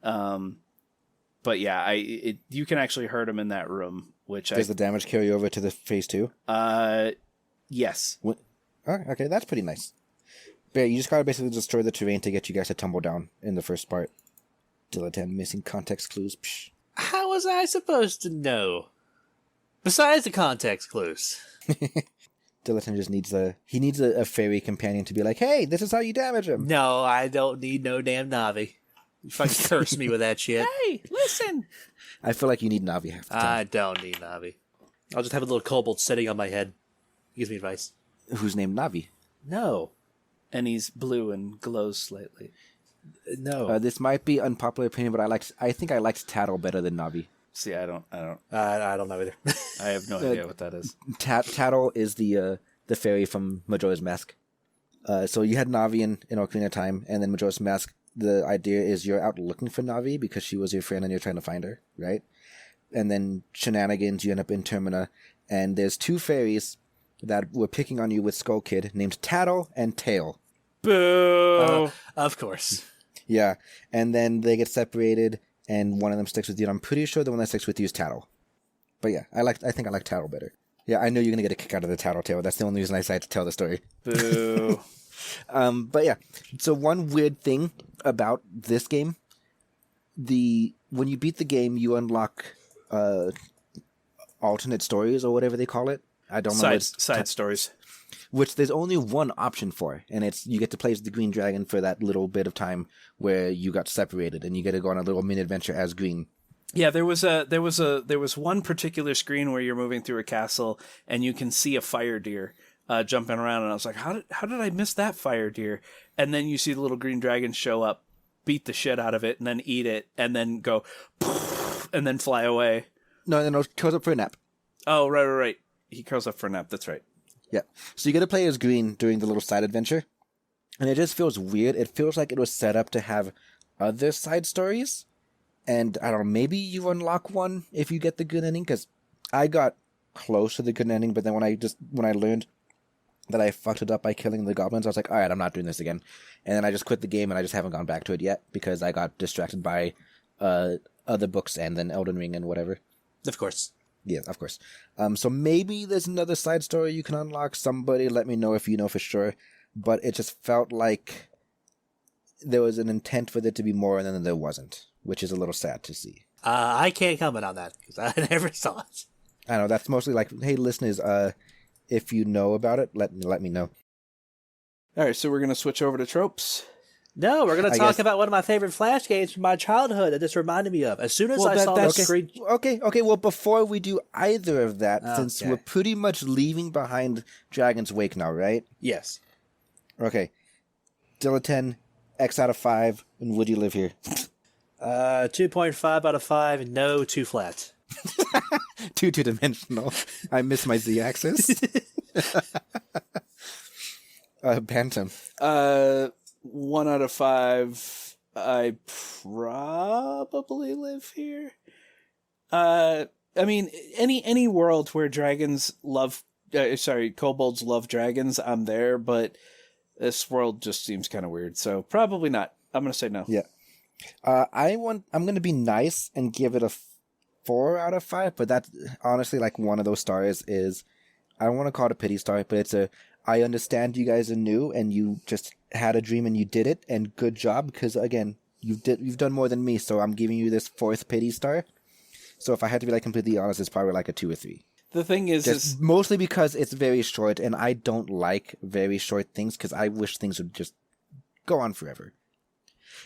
But yeah, you can actually hurt him in that room. Does the damage carry over to the phase 2? Yes. Oh, okay, that's pretty nice. But yeah, you just gotta basically destroy the terrain to get you guys to tumble down in the first part. Dilettante missing context clues. Psh. How was I supposed to know? Besides the context clues. Dilettante just needs a fairy companion to be like, hey, this is how you damage him. No, I don't need no damn Navi. You fucking curse me with that shit. Hey, listen. I feel like you need Navi half the time. I don't need Navi. I'll just have a little kobold sitting on my head. He gives me advice. Who's named Navi? No. And he's blue and glows slightly. No. This might be unpopular opinion, but I think I liked Tattle better than Navi. See, I don't know either. I have no idea what that is. Tattle is the fairy from Majora's Mask. So you had Navi in Ocarina of Time, and then Majora's Mask. The idea is you're out looking for Navi because she was your friend and you're trying to find her, right? And then shenanigans, you end up in Termina, and there's 2 fairies that were picking on you with Skull Kid named Tattle and Tail. Boo! Of course. Yeah, and then they get separated, and one of them sticks with you. And I'm pretty sure the one that sticks with you is Tattle. But yeah, I think I like Tattle better. Yeah, I know you're gonna get a kick out of the Tattle Tail. That's the only reason I decided to tell the story. Boo! But yeah, so one weird thing about this game, when you beat the game, you unlock alternate stories or whatever they call it. I don't know. Side stories. Which there's only one option for, and it's you get to play as the Green Dragon for that little bit of time where you got separated, and you get to go on a little mini adventure as Green. Yeah, there was one particular screen where you're moving through a castle and you can see a fire deer jumping around, and I was like, how did I miss that fire deer? And then you see the little green dragon show up, beat the shit out of it, and then eat it, and then go, and then fly away. No, it curls up for a nap. Oh, right. He curls up for a nap. That's right. Yeah. So you get to play as Green during the little side adventure, and it just feels weird. It feels like it was set up to have other side stories, and I don't know, maybe you unlock one if you get the good ending, because I got close to the good ending, but then when I learned that I fucked it up by killing the goblins, I was like, all right, I'm not doing this again. And then I just quit the game, and I just haven't gone back to it yet because I got distracted by other books and then Elden Ring and whatever. Of course. Yeah, of course. So maybe there's another side story you can unlock. Somebody let me know if you know for sure. But it just felt like there was an intent for there to be more, and then there wasn't, which is a little sad to see. I can't comment on that because I never saw it. I know, that's mostly like, hey, listeners, if you know about it, let me know. All right, so we're going to switch over to tropes. No, we're going to talk about one of my favorite Flash games from my childhood that this reminded me of. As soon as I saw that screen... Okay, well, before we do either of that, since we're pretty much leaving behind Dragon's Wake now, right? Yes. Okay. Dilettante, X out of 5, and would you live here? 2.5 out of 5, no, too flat. Too two-dimensional. I miss my Z-axis. Bantam. 1 out of 5. I probably live here. I mean, any world where dragons love, kobolds love dragons, I'm there. But this world just seems kind of weird, so probably not. I'm gonna say no. Yeah. I'm gonna be nice and give it a 4 out of 5. But that's honestly like one of those stars is, I don't want to call it a pity star, but it's I understand you guys are new and you just had a dream and you did it, and good job, because again, you've done more than me, so I'm giving you this 4th pity star. So if I had to be like completely honest, it's probably like a 2 or 3. The thing is mostly because it's very short, and I don't like very short things because I wish things would just go on forever.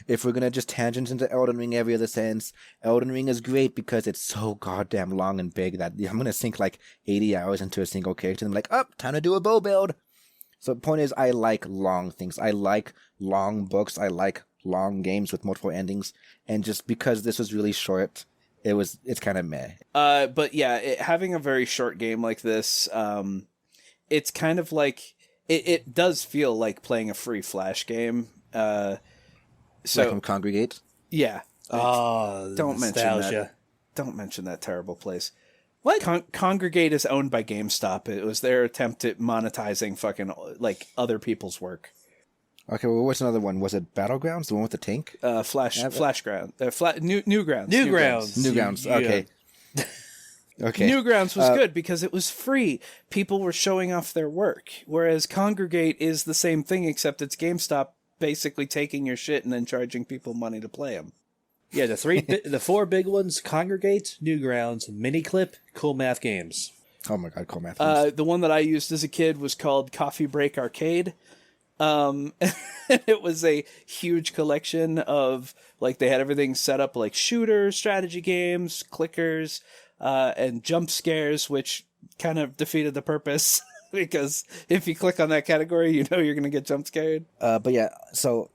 If we're gonna just tangent into Elden Ring every other sentence, Elden Ring is great because it's so goddamn long and big that I'm gonna sink like 80 hours into a single character and I'm like, time to do a bow build. So the point is, I like long things. I like long books. I like long games with multiple endings. And just because this was really short, it's kind of meh. But yeah, having a very short game like this, it's kind of like, it does feel like playing a free Flash game. So Like from Congregate. yeah. Oh, Don't mention that. nostalgia. Don't mention that terrible place. What? Congregate is owned by GameStop. It was their attempt at monetizing fucking like other people's work. Okay, well, what's another one? Was it Battlegrounds, the one with the tank? Flashground. Newgrounds. Newgrounds. Yeah. Okay. Okay. Newgrounds was good because it was free. People were showing off their work. Whereas Congregate is the same thing, except it's GameStop basically taking your shit and then charging people money to play them. Yeah, the four big ones: Congregate, Newgrounds, Miniclip, Cool Math Games. Oh my god, cool math. The one that I used as a kid was called Coffee Break Arcade. It was a huge collection of, like, they had everything set up like shooters, strategy games, clickers, and jump scares, which kind of defeated the purpose because if you click on that category, you know you're going to get jump scared. But yeah, so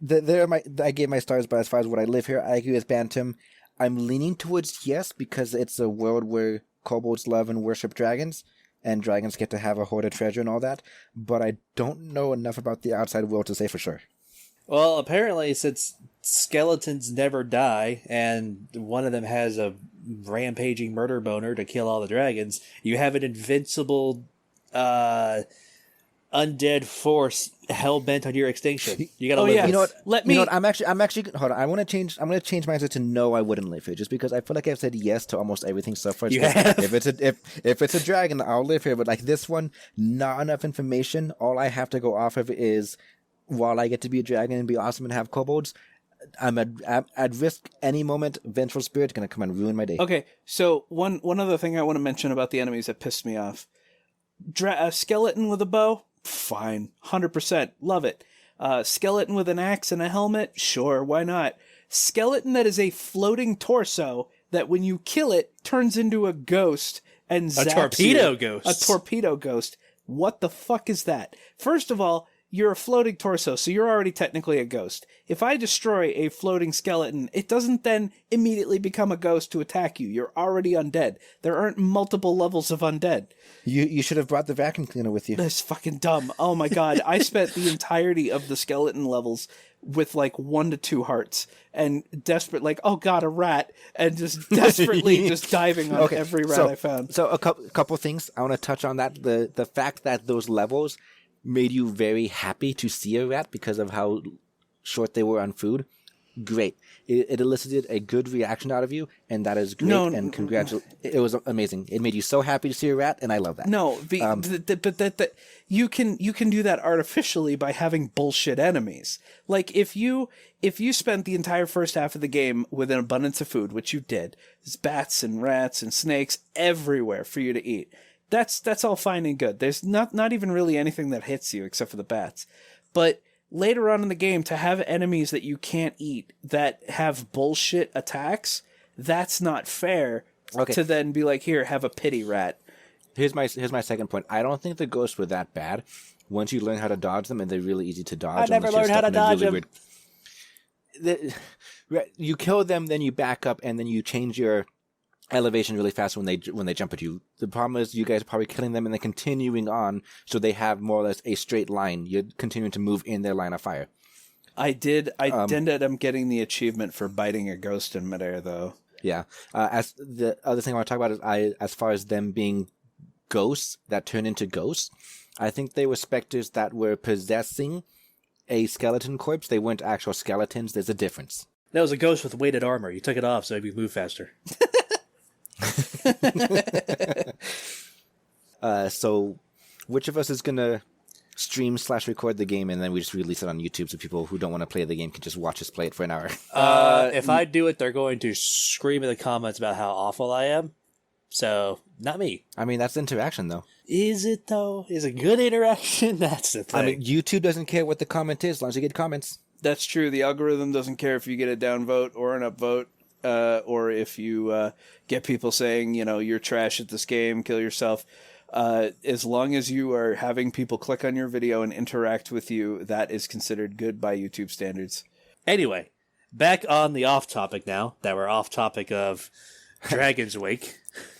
I gave my stars, but as far as what I live here, I agree with Bantam. I'm leaning towards yes because it's a world where kobolds love and worship dragons, and dragons get to have a hoard of treasure and all that. But I don't know enough about the outside world to say for sure. Well, apparently, since skeletons never die, and one of them has a rampaging murder boner to kill all the dragons, you have an invincible undead force hell bent on your extinction. You gotta live yeah. with. You know what? Let You know me- what? I'm actually. Hold on. I'm gonna change my answer to no. I wouldn't live here, just because I feel like I've said yes to almost everything so far. You Because have. If it's a dragon, I'll live here. But like this one, not enough information. All I have to go off of is, while I get to be a dragon and be awesome and have kobolds, I'm at risk any moment. Vengeful spirit's gonna come and ruin my day. Okay, so one other thing I want to mention about the enemies that pissed me off. A skeleton with a bow? Fine. 100%. Love it. Skeleton with an axe and a helmet? Sure, why not? Skeleton that is a floating torso that when you kill it turns into a ghost and zaps torpedo you. ghost. A torpedo ghost. What the fuck is that? First of all, you're a floating torso, so you're already technically a ghost. If I destroy a floating skeleton, it doesn't then immediately become a ghost to attack you. You're already undead. There aren't multiple levels of undead. You should have brought the vacuum cleaner with you. That's fucking dumb. Oh my god. I spent the entirety of the skeleton levels with like 1 to 2 hearts and desperate, like, oh god, a rat, and just desperately just diving on every rat I found. So a couple things I want to touch on that. The fact that those levels made you very happy to see a rat because of how short they were on food. Great. It elicited a good reaction out of you, and that is great. And congratulations. It was amazing. It made you so happy to see a rat, and I love that. No, but you can do that artificially by having bullshit enemies. Like if you spent the entire first half of the game with an abundance of food, which you did, there's bats and rats and snakes everywhere for you to eat. That's all fine and good. There's not even really anything that hits you except for the bats. But later on in the game, to have enemies that you can't eat that have bullshit attacks, that's not fair. Okay. To then be like, here, have a pity rat. Here's my second point. I don't think the ghosts were that bad once you learn how to dodge them, and they're really easy to dodge. I never learned how to dodge them. You kill them, then you back up, and then you change your elevation really fast when they jump at you. The problem is you guys are probably killing them and then continuing on, so they have more or less a straight line. You're continuing to move in their line of fire. I did end up getting the achievement for biting a ghost in midair, though. Yeah. As the other thing I want to talk about is as far as them being ghosts that turn into ghosts, I think they were specters that were possessing a skeleton corpse. They weren't actual skeletons. There's a difference. That was a ghost with weighted armor. You took it off so you could move faster. So which of us is gonna stream/record the game and then we just release it on YouTube so people who don't want to play the game can just watch us play it for an hour? If I do it, they're going to scream in the comments about how awful I am. So, not me. I mean, that's interaction though. Is it though? Is it good interaction? That's the thing. I mean, YouTube doesn't care what the comment is as long as you get comments. That's true. The algorithm doesn't care if you get a downvote or an upvote, or if you get people saying, you're trash at this game, kill yourself. As long as you are having people click on your video and interact with you, that is considered good by YouTube standards. Anyway, back on the off topic now that we're off topic of Dragon's Wake.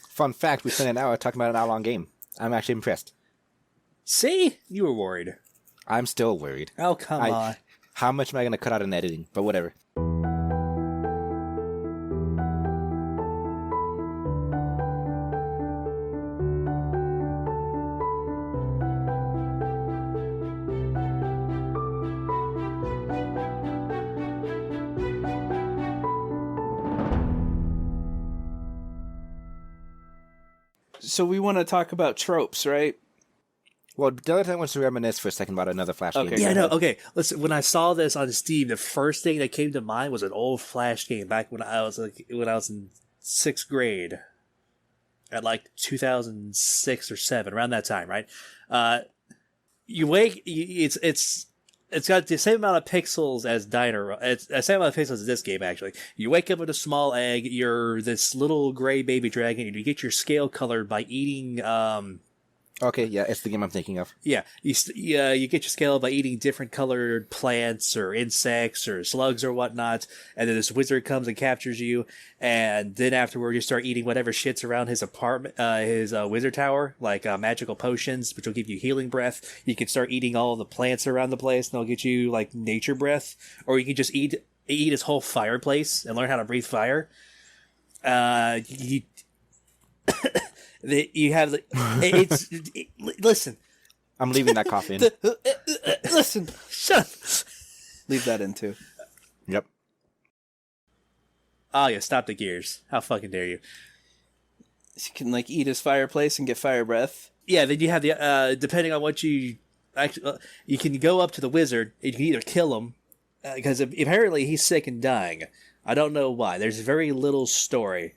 Fun fact, we spent an hour talking about an hour-long game. I'm actually impressed. See? You were worried. I'm still worried. Oh, come on. How much am I going to cut out in editing? But whatever. So we want to talk about tropes, right? Well, the other thing I want to reminisce for a second about another Flash game. Okay. Yeah, no, okay. Listen, when I saw this on Steam, the first thing that came to mind was an old Flash game back when I was in 6th grade, at like 2006 or 7, around that time, right? It's got the same amount of pixels as Diner. It's the same amount of pixels as this game, actually. You wake up with a small egg. You're this little gray baby dragon, and you get your scale colored by eating. Okay, yeah, it's the game I'm thinking of. Yeah, you get your scale by eating different colored plants or insects or slugs or whatnot, and then this wizard comes and captures you, and then afterward you start eating whatever shit's around his apartment, his wizard tower, like magical potions, which will give you healing breath. You can start eating all the plants around the place, and they'll get you like nature breath, or you can just eat his whole fireplace and learn how to breathe fire. You have listen. I'm leaving that cough in. Listen, shut up. Leave that in too. Yep. Oh yeah, stop the gears. How fucking dare you? You can like eat his fireplace and get fire breath. Yeah, then you have the depending on what you actually, you can go up to the wizard. You can either kill him because apparently he's sick and dying. I don't know why. There's very little story.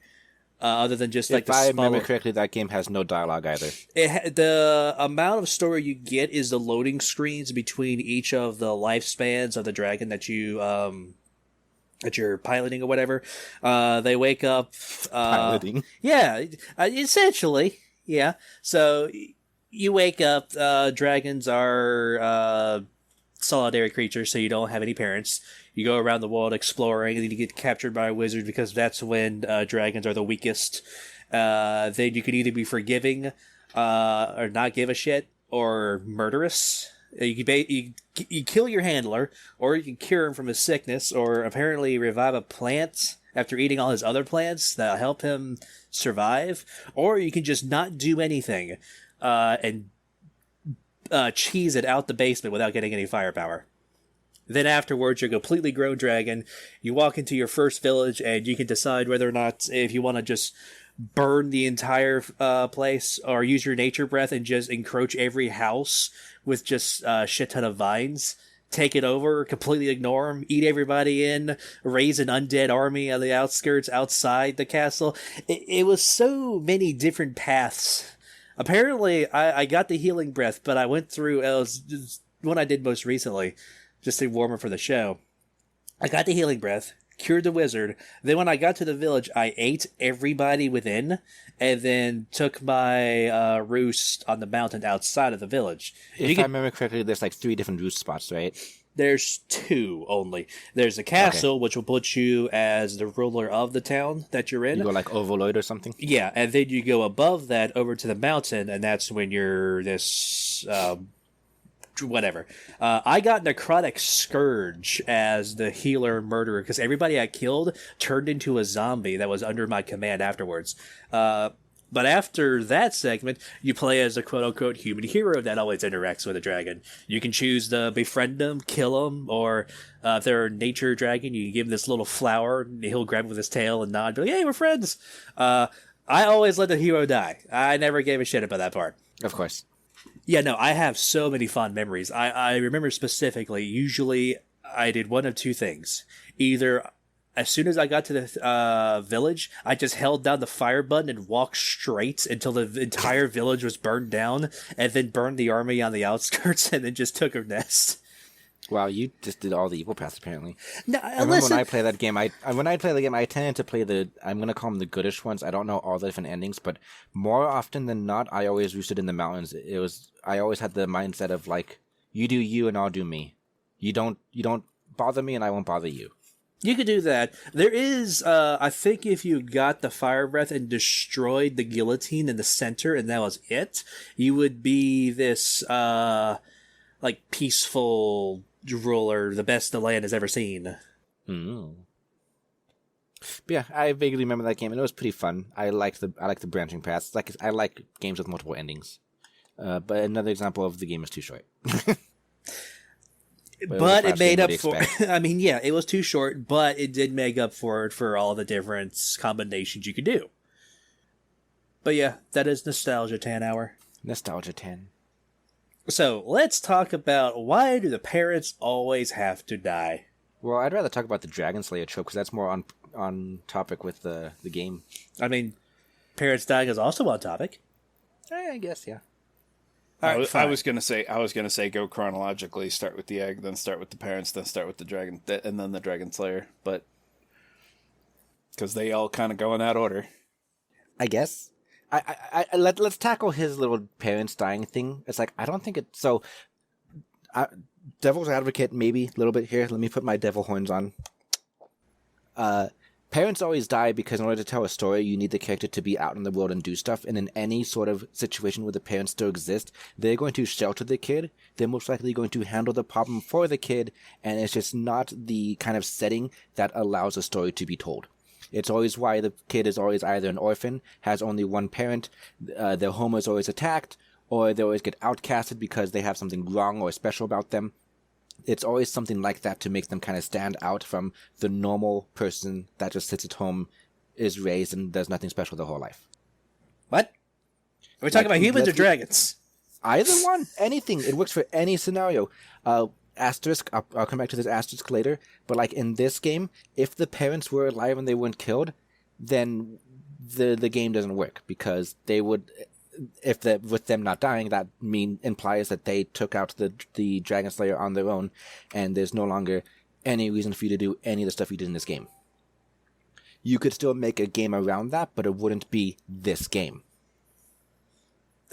Other than just like if I remember correctly, that game has no dialogue either. The amount of story you get is the loading screens between each of the lifespans of the dragon that you're piloting or whatever. They wake up. Piloting. Yeah, essentially. Yeah. So you wake up. Dragons are solitary creatures, so you don't have any parents. You go around the world exploring, and then you get captured by a wizard because that's when dragons are the weakest. Then you can either be forgiving, or not give a shit, or murderous. You kill your handler, or you can cure him from his sickness, or apparently revive a plant after eating all his other plants that help him survive, or you can just not do anything and cheese it out the basement without getting any firepower. Then afterwards, you're a completely grown dragon. You walk into your first village, and you can decide whether or not if you want to just burn the entire place, or use your nature breath and just encroach every house with just a shit ton of vines. Take it over, completely ignore them, eat everybody in, raise an undead army on the outskirts outside the castle. It was so many different paths. Apparently, I got the healing breath, but I went through, it was one I did most recently, just to warm up for the show. I got the healing breath, cured the wizard. Then when I got to the village, I ate everybody within, and then took my roost on the mountain outside of the village. If I remember correctly, there's like 3 different roost spots, right? There's 2 only. There's a castle, which will put you as the ruler of the town that you're in. You go like Overlord or something? Yeah, and then you go above that over to the mountain, and that's when you're this... whatever. I got Necrotic Scourge as the healer murderer because everybody I killed turned into a zombie that was under my command afterwards. But after that segment, you play as a quote-unquote human hero that always interacts with a dragon. You can choose to befriend them, kill them, or if they're a nature dragon, you give them this little flower, and he'll grab it with his tail and nod, be like, hey, we're friends! I always let the hero die. I never gave a shit about that part. Of course. Yeah, no, I have so many fond memories. I remember specifically, usually I did one of 2 things. Either as soon as I got to the village, I just held down the fire button and walked straight until the entire village was burned down, and then burned the army on the outskirts, and then just took a nest. Wow, you just did all the evil paths apparently. No, I remember when I play that game, I tended to play I'm gonna call them the goodish ones. I don't know all the different endings, but more often than not, I always roosted in the mountains. I always had the mindset of like, you do you and I'll do me. You don't bother me and I won't bother you. You could do that. There is, I think if you got the fire breath and destroyed the guillotine in the center and that was it, you would be this, like, peaceful ruler, the best the land has ever seen. Mm. But yeah, I vaguely remember that game, and it was pretty fun. I like the branching paths. I like games with multiple endings. But another example of the game is too short. But it made up for. I mean, yeah, it was too short, but it did make up for it for all the different combinations you could do. But yeah, that is Nostalgia 10 Hour. Nostalgia 10. So let's talk about why do the parents always have to die? Well, I'd rather talk about the dragonslayer trope because that's more on topic with the game. I mean, parents dying is also on topic. I guess, yeah. I was gonna say go chronologically, start with the egg, then start with the parents, then start with the dragon, and then the dragon slayer. But because they all kind of go in that order, I guess. Let's tackle his little parents dying thing. It's like I don't think it. So, devil's advocate, maybe a little bit here. Let me put my devil horns on. Parents always die because in order to tell a story, you need the character to be out in the world and do stuff. And in any sort of situation where the parents still exist, they're going to shelter the kid. They're most likely going to handle the problem for the kid. And it's just not the kind of setting that allows a story to be told. It's always why the kid is always either an orphan, has only one parent, their home is always attacked, or they always get outcasted because they have something wrong or special about them. It's always something like that to make them kind of stand out from the normal person that just sits at home, is raised, and does nothing special their whole life. What? Are we talking about humans or dragons? Either one. Anything. It works for any scenario. Asterisk, I'll come back to this asterisk later, but like in this game, if the parents were alive and they weren't killed, then the game doesn't work, because they would... with them not dying, that implies that they took out the Dragon Slayer on their own, and there's no longer any reason for you to do any of the stuff you did in this game. You could still make a game around that, but it wouldn't be this game.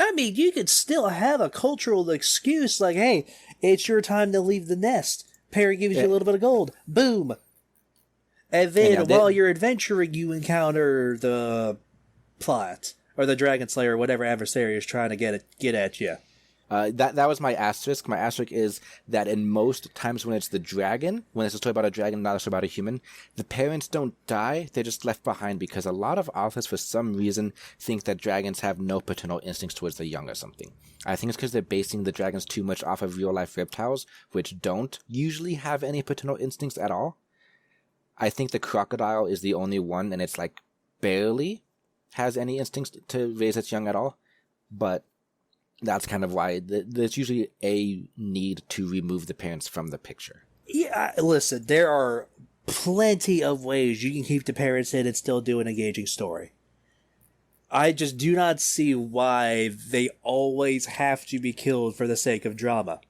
I mean, you could still have a cultural excuse like, hey, it's your time to leave the nest. Parent gives you a little bit of gold. Boom. And then while you're adventuring, you encounter the plot. Or the Dragon Slayer, or whatever adversary is trying to get at you. That was my asterisk. My asterisk is that in most times when it's the dragon, when it's a story about a dragon, not a story about a human, the parents don't die, they're just left behind, because a lot of authors, for some reason, think that dragons have no paternal instincts towards the young or something. I think it's because they're basing the dragons too much off of real-life reptiles, which don't usually have any paternal instincts at all. I think the crocodile is the only one, and it's like barely has any instincts to raise its young at all, but that's kind of why there's usually a need to remove the parents from the picture. Yeah, listen, there are plenty of ways you can keep the parents in and still do an engaging story. I just do not see why they always have to be killed for the sake of drama.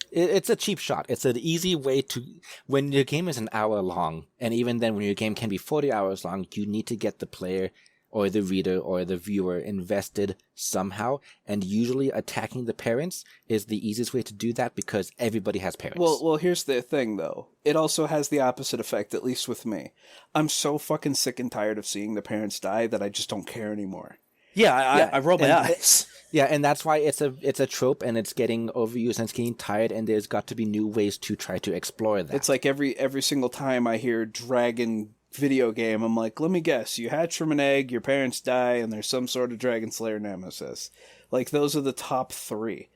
It's a cheap shot. It's an easy way to... When your game is an hour long, and even then when your game can be 40 hours long, you need to get the player or the reader or the viewer invested somehow, and usually attacking the parents is the easiest way to do that because everybody has parents. Well, here's the thing, though. It also has the opposite effect, at least with me. I'm so fucking sick and tired of seeing the parents die that I just don't care anymore. I roll my eyes. Yeah, and that's why it's a trope, and it's getting overused, and it's getting tired, and there's got to be new ways to try to explore that. It's like every single time I hear dragon video game, I'm like, let me guess, you hatch from an egg, your parents die, and there's some sort of Dragon Slayer nemesis. Like, those are the top 3.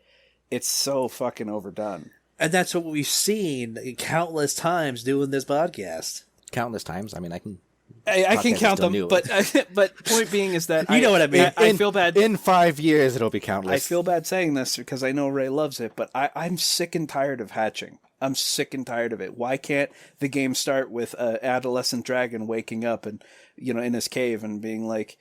It's so fucking overdone. And that's what we've seen countless times doing this podcast. Countless times? I mean, I can count them, but point being is that you know what I mean. I feel bad. In 5 years, it'll be countless. I feel bad saying this because I know Ray loves it, but I'm sick and tired of hatching. I'm sick and tired of it. Why can't the game start with an adolescent dragon waking up and, in his cave and being like,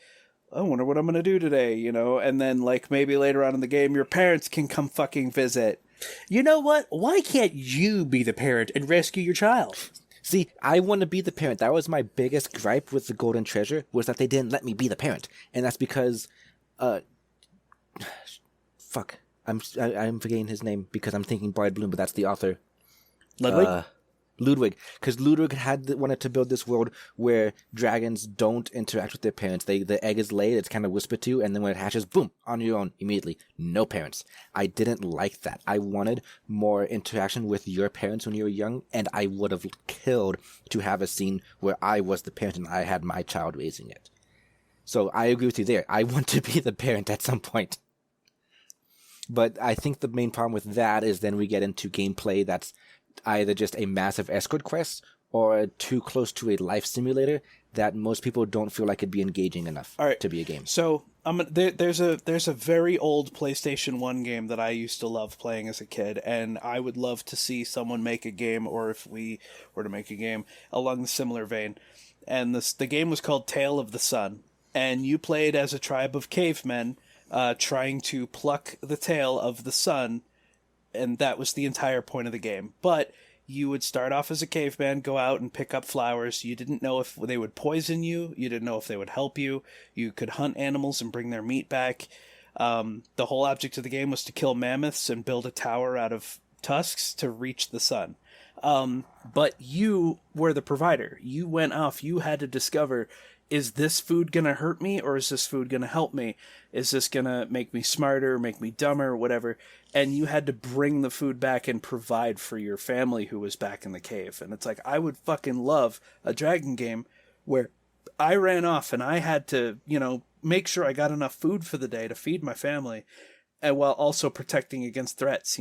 I wonder what I'm going to do today, and then like maybe later on in the game, your parents can come fucking visit. You know what? Why can't you be the parent and rescue your child? See, I want to be the parent. That was my biggest gripe with the Golden Treasure, was that they didn't let me be the parent. And that's because, fuck. I'm forgetting his name because I'm thinking Bard Bloom, but that's the author. Ludwig? Ludwig, because Ludwig wanted to build this world where dragons don't interact with their parents. The egg is laid, it's kind of whispered to, and then when it hatches, boom, on your own immediately. No parents. I didn't like that. I wanted more interaction with your parents when you were young, and I would have killed to have a scene where I was the parent and I had my child raising it. So I agree with you there. I want to be the parent at some point. But I think the main problem with that is then we get into gameplay that's either just a massive escort quest or too close to a life simulator that most people don't feel like it'd be engaging enough to be a game. So there's a very old PlayStation 1 game that I used to love playing as a kid, and I would love to see someone make a game, or if we were to make a game along the similar vein. And the game was called Tale of the Sun, and you played as a tribe of cavemen trying to pluck the tail of the sun, and that was the entire point of the game. But you would start off as a caveman, go out and pick up flowers. You didn't know if they would poison you. You didn't know if they would help you. You could hunt animals and bring their meat back. The whole object of the game was to kill mammoths and build a tower out of tusks to reach the sun. But you were the provider. You went off. You had to discover, is this food going to hurt me, or is this food going to help me? Is this going to make me smarter, make me dumber, whatever? And you had to bring the food back and provide for your family who was back in the cave. And it's like, I would fucking love a dragon game where I ran off and I had to, make sure I got enough food for the day to feed my family, and while also protecting against threats,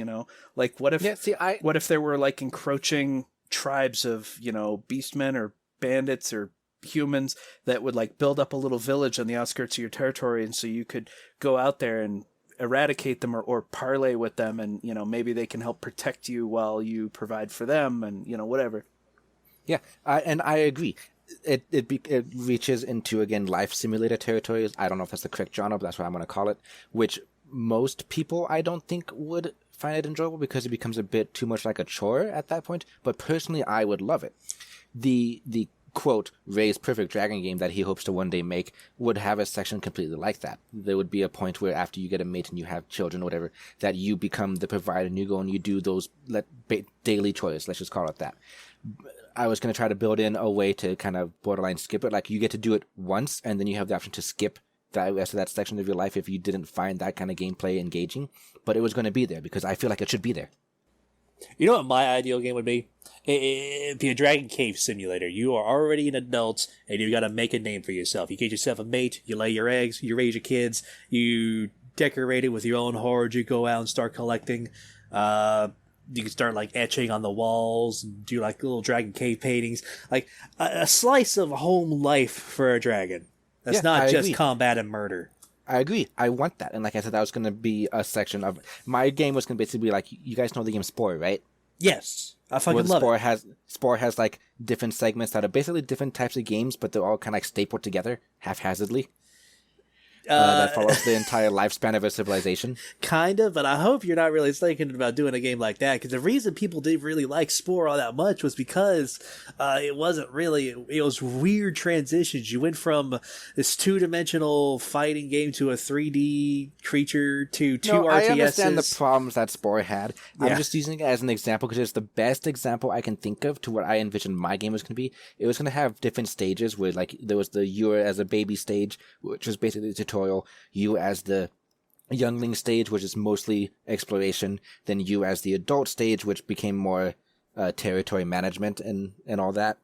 Like, what if there were, like, encroaching tribes of, beastmen or bandits or humans that would, like, build up a little village on the outskirts of your territory, and so you could go out there and eradicate them or parlay with them, and maybe they can help protect you while you provide for them, and whatever. Yeah, I agree. It reaches into, again, life simulator territories. I don't know if that's the correct genre, but that's what I'm going to call it, which most people I don't think would find it enjoyable because it becomes a bit too much like a chore at that point. But personally, I would love it. The quote, Ray's perfect dragon game that he hopes to one day make would have a section completely like that. There would be a point where after you get a mate and you have children or whatever, that you become the provider and you go and you do those daily chores, let's just call it that. I was going to try to build in a way to kind of borderline skip it. Like, you get to do it once and then you have the option to skip the rest of that section of your life if you didn't find that kind of gameplay engaging. But it was going to be there because I feel like it should be there. You know what my ideal game would be? It'd be a Dragon Cave simulator. You are already an adult, and you've got to make a name for yourself. You get yourself a mate, you lay your eggs, you raise your kids, you decorate it with your own horde, you go out and start collecting. You can start, like, etching on the walls, and do, like, little Dragon Cave paintings. Like, a slice of home life for a dragon. That's not just combat and murder. I agree. I want that. And like I said, that was going to be a section of... My game was going to basically be like... You guys know the game Spore, right? Yes. I fucking love it. Spore has like different segments that are basically different types of games, but they're all kind of like stapled together, haphazardly. That follows the entire lifespan of a civilization. Kind of, but I hope you're not really thinking about doing a game like that, because the reason people didn't really like Spore all that much was because it was weird transitions. You went from this two-dimensional fighting game to a 3D creature to two RTSs. I understand the problems that Spore had. Yeah. I'm just using it as an example because it's the best example I can think of to what I envisioned my game was going to be. It was going to have different stages where, like, there was the you as a baby stage, which was basically the tutorial. You as the youngling stage, which is mostly exploration, then you as the adult stage, which became more territory management and all that,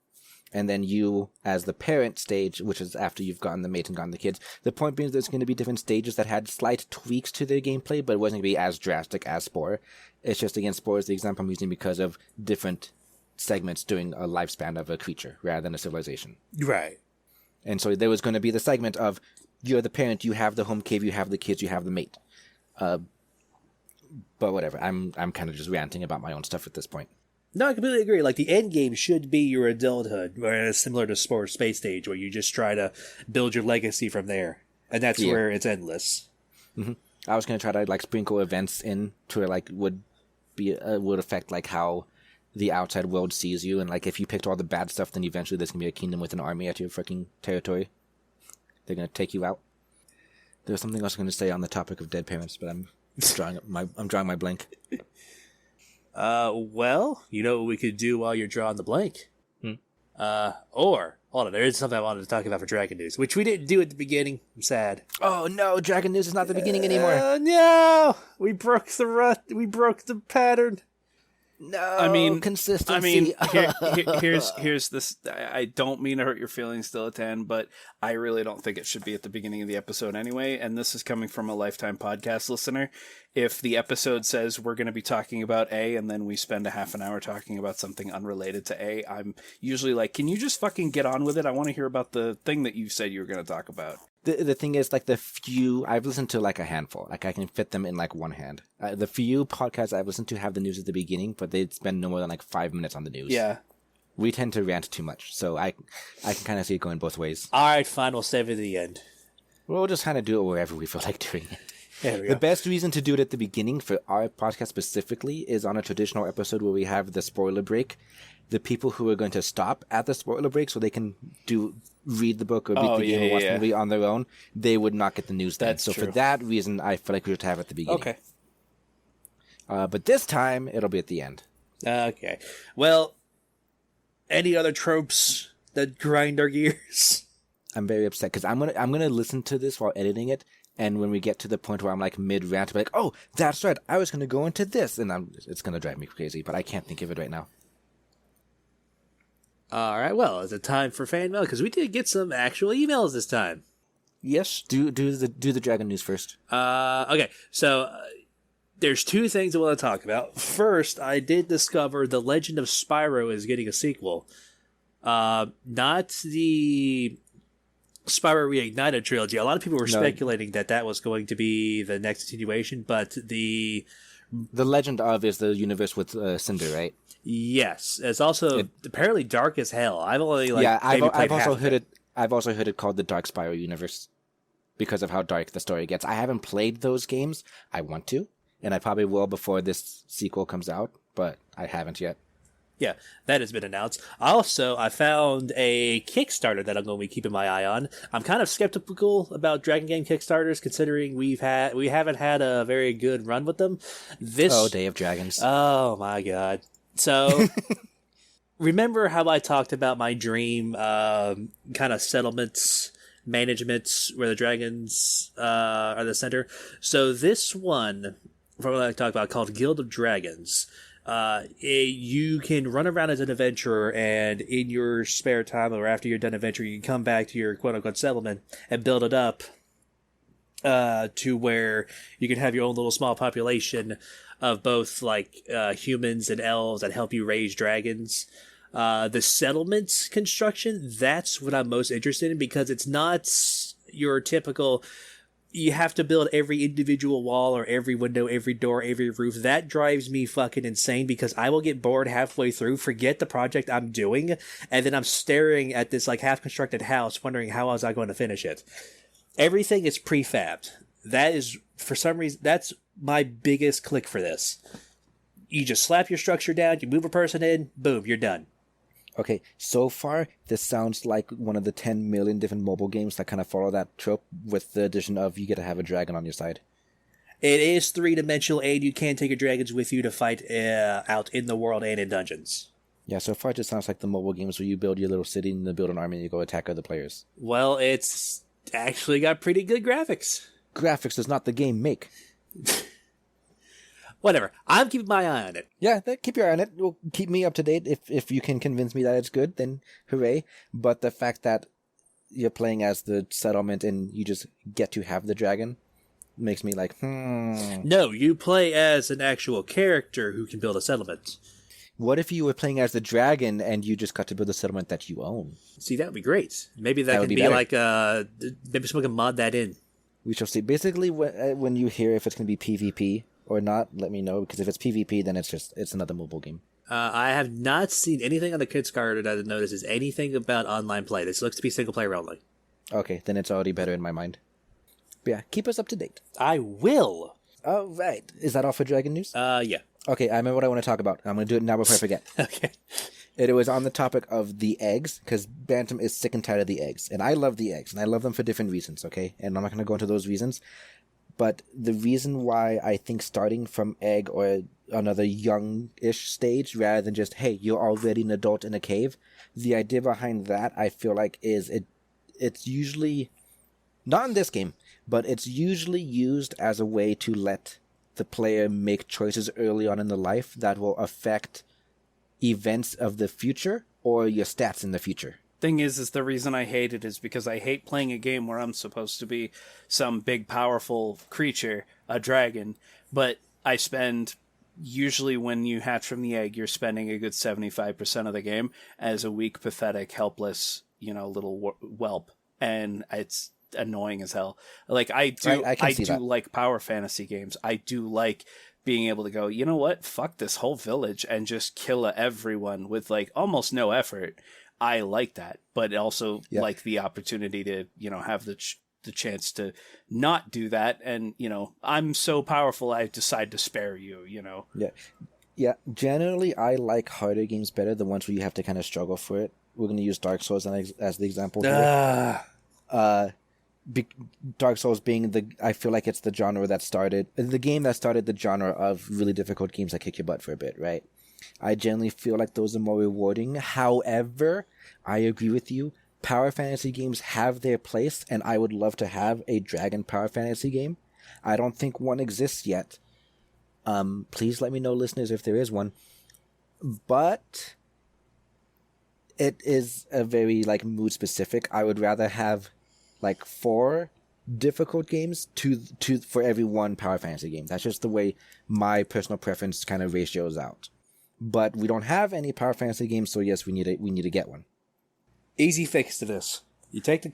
and then you as the parent stage, which is after you've gotten the mate and gotten the kids. The point being, there's going to be different stages that had slight tweaks to their gameplay, but it wasn't going to be as drastic as Spore. It's just, again, Spore is the example I'm using because of different segments during a lifespan of a creature rather than a civilization. Right. And so there was going to be the segment of you're the parent, you have the home cave, you have the kids, you have the mate. But whatever, I'm kind of just ranting about my own stuff at this point. No, I completely agree. Like, the end game should be your adulthood, whereas similar to Spore Space Stage, where you just try to build your legacy from there. And that's where it's endless. Mm-hmm. I was going to try to, like, sprinkle events in to where, like, would affect, like, how the outside world sees you. And, like, if you picked all the bad stuff, then eventually there's going to be a kingdom with an army at your freaking territory. They're going to take you out. There was something else I was going to say on the topic of dead parents, but I'm drawing my blank. Well, you know what we could do while you're drawing the blank? Or, hold on, there is something I wanted to talk about for Dragon News, which we didn't do at the beginning. I'm sad. Oh no, Dragon News is not the beginning anymore. No! We broke the rut. We broke the pattern. No, I mean, consistency. Here's this. I don't mean to hurt your feelings, Diletan, but I really don't think it should be at the beginning of the episode anyway. And this is coming from a lifetime podcast listener. If the episode says we're going to be talking about A, and then we spend a half an hour talking about something unrelated to A, I'm usually like, can you just fucking get on with it? I want to hear about the thing that you said you were going to talk about. The thing is, like, the few, I've listened to like a handful. Like, I can fit them in like one hand. The few podcasts I've listened to have the news at the beginning, but they'd spend no more than like 5 minutes on the news. Yeah. We tend to rant too much, so I can kind of see it going both ways. All right, fine. We'll save it to the end. We'll just kind of do it wherever we feel like doing it. There we The go. best reason to do it at the beginning for our podcast specifically is on a traditional episode where we have the spoiler break. The people who are going to stop at the spoiler break so they can read the book or beat the game or watch the movie on their own, they would not get the news then. That's so true. for that reason, I feel like we should have it at the beginning. Okay. But this time, it'll be at the end. Okay. Well, any other tropes that grind our gears? I'm very upset because I'm gonna listen to this while editing it, and when we get to the point where I'm like mid rant, I'll be like, oh, that's right, I was gonna go into this, and it's gonna drive me crazy, but I can't think of it right now. All right. Well, is it time for fan mail? Because we did get some actual emails this time. Yes. Do the Dragon News first. Okay. So there's two things I want to talk about. First, I did discover The Legend of Spyro is getting a sequel. Not the Spyro Reignited trilogy. A lot of people were speculating that was going to be the next continuation, but the Legend of is the universe with Cinder, right? Yes, it's also apparently dark as hell. I've only I've also heard it. I've also heard it called the Dark Spyro universe because of how dark the story gets. I haven't played those games. I want to, and I probably will before this sequel comes out, but I haven't yet. Yeah, that has been announced. Also, I found a Kickstarter that I'm going to be keeping my eye on. I'm kind of skeptical about Dragon Game Kickstarters, considering we haven't had a very good run with them. Day of Dragons. Oh my god. So, remember how I talked about my dream kind of settlements, managements, where the dragons are the center? So this one, from what I talked about, called Guild of Dragons, you can run around as an adventurer, and in your spare time or after you're done adventuring, you can come back to your quote-unquote settlement and build it up to where you can have your own little small population of both humans and elves that help you raise dragons. The settlement construction, that's what I'm most interested in, because it's not your typical, you have to build every individual wall or every window, every door, every roof. That drives me fucking insane, because I will get bored halfway through, forget the project I'm doing, and then I'm staring at this half-constructed house wondering how was I going to finish it. Everything is prefabbed. That is, for some reason, that's my biggest click for this. You just slap your structure down, you move a person in, boom, you're done. Okay, so far, this sounds like one of the 10 million different mobile games that kind of follow that trope, with the addition of you get to have a dragon on your side. It is three-dimensional, and you can take your dragons with you to fight out in the world and in dungeons. Yeah, so far it just sounds like the mobile games where you build your little city and then build an army and you go attack other players. Well, it's actually got pretty good graphics. Graphics does not the game make. Whatever. I'm keeping my eye on it. Yeah, keep your eye on it. Well, keep me up to date. If you can convince me that it's good, then hooray. But the fact that you're playing as the settlement and you just get to have the dragon makes me like, No, you play as an actual character who can build a settlement. What if you were playing as the dragon and you just got to build a settlement that you own? See, that would be great. Maybe that would could be be maybe someone can mod that in. We shall see. Basically, when you hear if it's going to be PvP or not, let me know, because if it's PvP, then it's another mobile game. I have not seen anything on the Kickstarter that I notices anything about online play. This looks to be single player only. Okay, then it's already better in my mind. But yeah, keep us up to date. I will. All right. Is that all for Dragon News? Yeah. Okay, I remember what I want to talk about. I'm going to do it now before I forget. Okay. It was on the topic of the eggs, because Bantam is sick and tired of the eggs. And I love the eggs, and I love them for different reasons, okay? And I'm not going to go into those reasons. But the reason why I think starting from egg or young-ish stage rather than just, hey, you're already an adult in a cave. The idea behind that, I feel like, is it's usually, not in this game, but it's usually used as a way to let the player make choices early on in the life that will affect events of the future or your stats in the future. Thing is the reason I hate it is because I hate playing a game where I'm supposed to be some big, powerful creature, a dragon, but I spend... Usually when you hatch from the egg, you're spending a good 75% of the game as a weak, pathetic, helpless, little whelp. And it's annoying as hell. Like, I do like power fantasy games. I do like being able to go, you know what? Fuck this whole village and just kill everyone with, like, almost no effort. I like that. But also like the opportunity to, have the chance to not do that, and I'm so powerful I decide to spare you. Yeah, generally I like harder games better, the ones where you have to kind of struggle for it. We're going to use Dark Souls as the example here. Dark Souls being I feel like it's the game that started the genre of really difficult games that kick your butt for a bit, right? I generally feel like those are more rewarding. However, I agree with you. Power fantasy games have their place, and I would love to have a dragon power fantasy game. I don't think one exists yet. Please let me know, listeners, if there is one. But it is a very mood specific. I would rather have 4 difficult games for every one power fantasy game. That's just the way my personal preference kind of ratios out. But we don't have any power fantasy games, so yes, we need to get one. Easy fix to this. You take the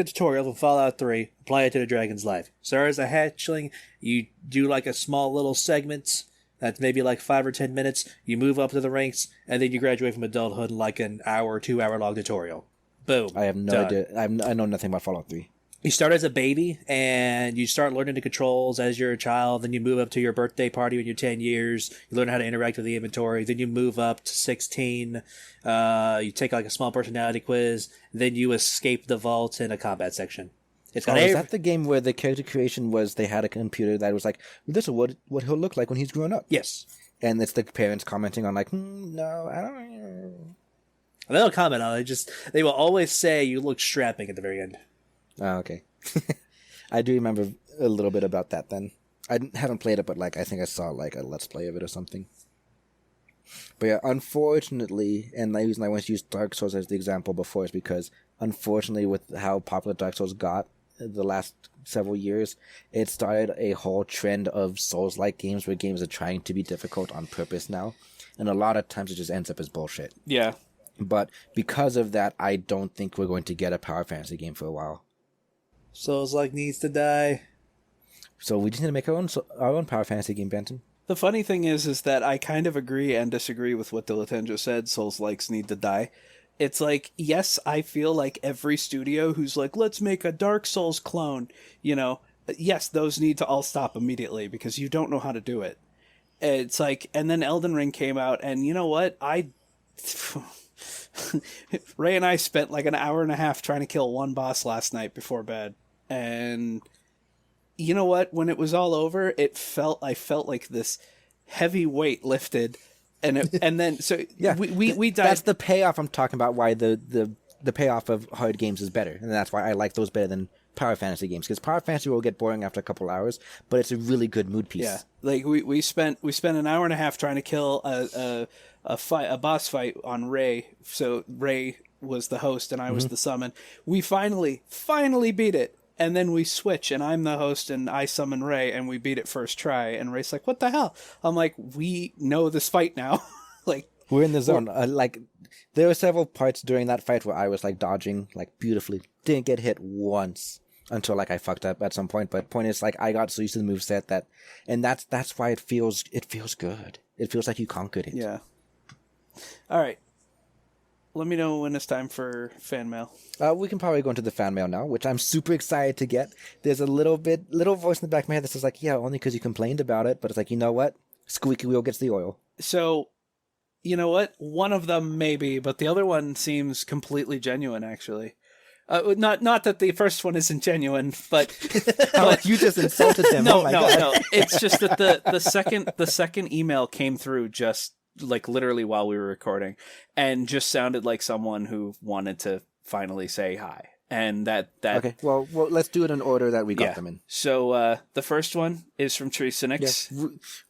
tutorial from Fallout 3, apply it to the dragon's life. Start as a hatchling, you do a small little segment that's maybe 5 or 10 minutes, you move up to the ranks, and then you graduate from adulthood in an hour, 2 hour long tutorial. Boom. I have no idea. I know nothing about Fallout 3. You start as a baby, and you start learning the controls as you're a child. Then you move up to your birthday party when you're 10 years. You learn how to interact with the inventory. Then you move up to 16. You take a small personality quiz. Then you escape the vault in a combat section. Is that the game where the character creation was they had a computer that was this is what he'll look like when he's grown up? Yes. And it's the parents commenting on no, I don't. They don't comment on it. They will always say you look strapping at the very end. Oh, okay. I do remember a little bit about that then. I haven't played it, but I think I saw a Let's Play of it or something. But yeah, unfortunately, and the reason I want to use Dark Souls as the example before is because, unfortunately, with how popular Dark Souls got the last several years, it started a whole trend of Souls-like games where games are trying to be difficult on purpose now. And a lot of times it just ends up as bullshit. Yeah. But because of that, I don't think we're going to get a power fantasy game for a while. Souls-like needs to die. So we just need to make our own power fantasy game, Benton. The funny thing is that I kind of agree and disagree with what Dilettante said. Souls-likes need to die. It's yes, I feel like every studio who's let's make a Dark Souls clone, yes, those need to all stop immediately because you don't know how to do it. It's and then Elden Ring came out, and you know what? Ray and I spent an hour and a half trying to kill one boss last night before bed. And you know what? When it was all over, I felt like this heavy weight lifted, and then yeah, we died. That's the payoff I'm talking about. Why the payoff of hard games is better, and that's why I like those better than power fantasy games, because power fantasy will get boring after a couple hours, but it's a really good mood piece. Yeah, we spent an hour and a half trying to kill a boss fight on Ray. So Ray was the host and I was the summon. We finally beat it. And then we switch, and I'm the host, and I summon Ray, and we beat it first try. And Ray's what the hell? I'm we know this fight now. We're in the zone. There were several parts during that fight where I was dodging beautifully. Didn't get hit once until I fucked up at some point. But point is I got so used to the moveset and that's why it feels good. It feels like you conquered it. Yeah. All right. Let me know when it's time for fan mail. We can probably go into the fan mail now, which I'm super excited to get. There's a little voice in the back of my head that says yeah, only because you complained about it. But it's you know what? Squeaky wheel gets the oil. So, you know what? One of them maybe, but the other one seems completely genuine, actually. Not that the first one isn't genuine, but You just insulted them. no, Oh my God. no. It's just that the second email came through just like literally while we were recording, and just sounded like someone who wanted to finally say hi. And that Okay, well, let's do it in order that we got them in. So the first one is from Treecenix. Yes,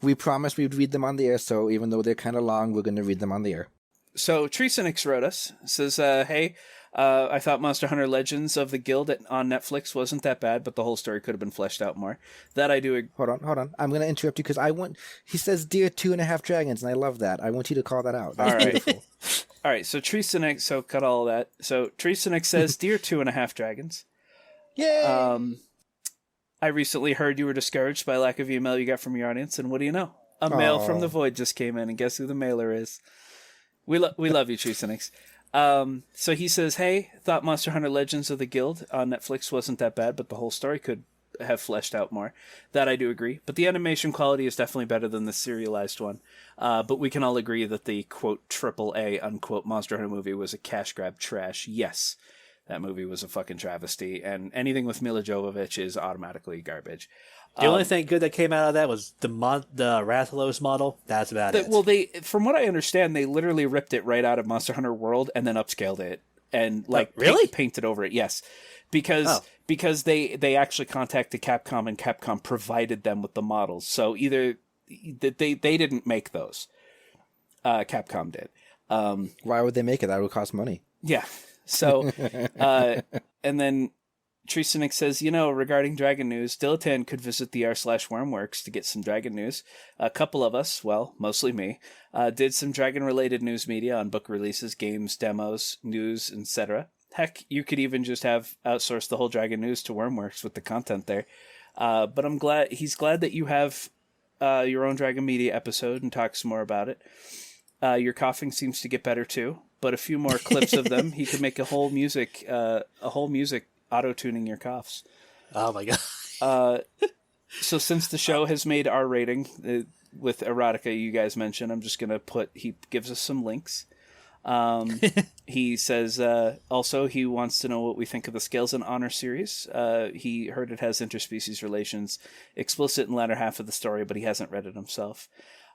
we promised we'd read them on the air, so even though they're kind of long, we're going to read them on the air. So Treecenix wrote us, says, hey, I thought Monster Hunter Legends of the Guild on Netflix wasn't that bad, but the whole story could have been fleshed out more. That I do. Hold on. I'm going to interrupt you because he says Dear 2.5 Dragons, and I love that. I want you to call that out. That's beautiful. All right, so Treecenix, so cut all of that. So Treecenix says, Dear 2.5 Dragons. Yay! I recently heard you were discouraged by lack of email you got from your audience, and what do you know? A mail from the void just came in, and guess who the mailer is? We love you, Treecenix. So he says, hey, thought Monster Hunter Legends of the Guild on Netflix wasn't that bad, but the whole story could have fleshed out more. That I do agree. But the animation quality is definitely better than the serialized one. But we can all agree that the, quote, AAA, unquote, Monster Hunter movie was a cash grab trash. Yes, that movie was a fucking travesty. And anything with Mila Jovovich is automatically garbage. The only thing good that came out of that was the Rathalos model. That's about it. Well, from what I understand, they literally ripped it right out of Monster Hunter World and then upscaled it and painted over it. Yes, because they actually contacted Capcom and Capcom provided them with the models. So either they didn't make those, Capcom did. Why would they make it? That would cost money. Yeah. So and then Treecenix says, regarding Dragon News, Dilettante could visit the r/Wormworks to get some Dragon News. A couple of us, well, mostly me, did some Dragon-related news media on book releases, games, demos, news, etc. Heck, you could even just have outsourced the whole Dragon News to Wormworks with the content there. But he's glad that you have your own Dragon Media episode and talk some more about it. Your coughing seems to get better too, but a few more clips of them, he could make a whole music auto-tuning your coughs. Oh my god. So since the show has made our rating with erotica you guys mentioned, I'm just going to he gives us some links. He says also he wants to know what we think of the Scales and Honor series. He heard it has interspecies relations explicit in the latter half of the story, but he hasn't read it himself.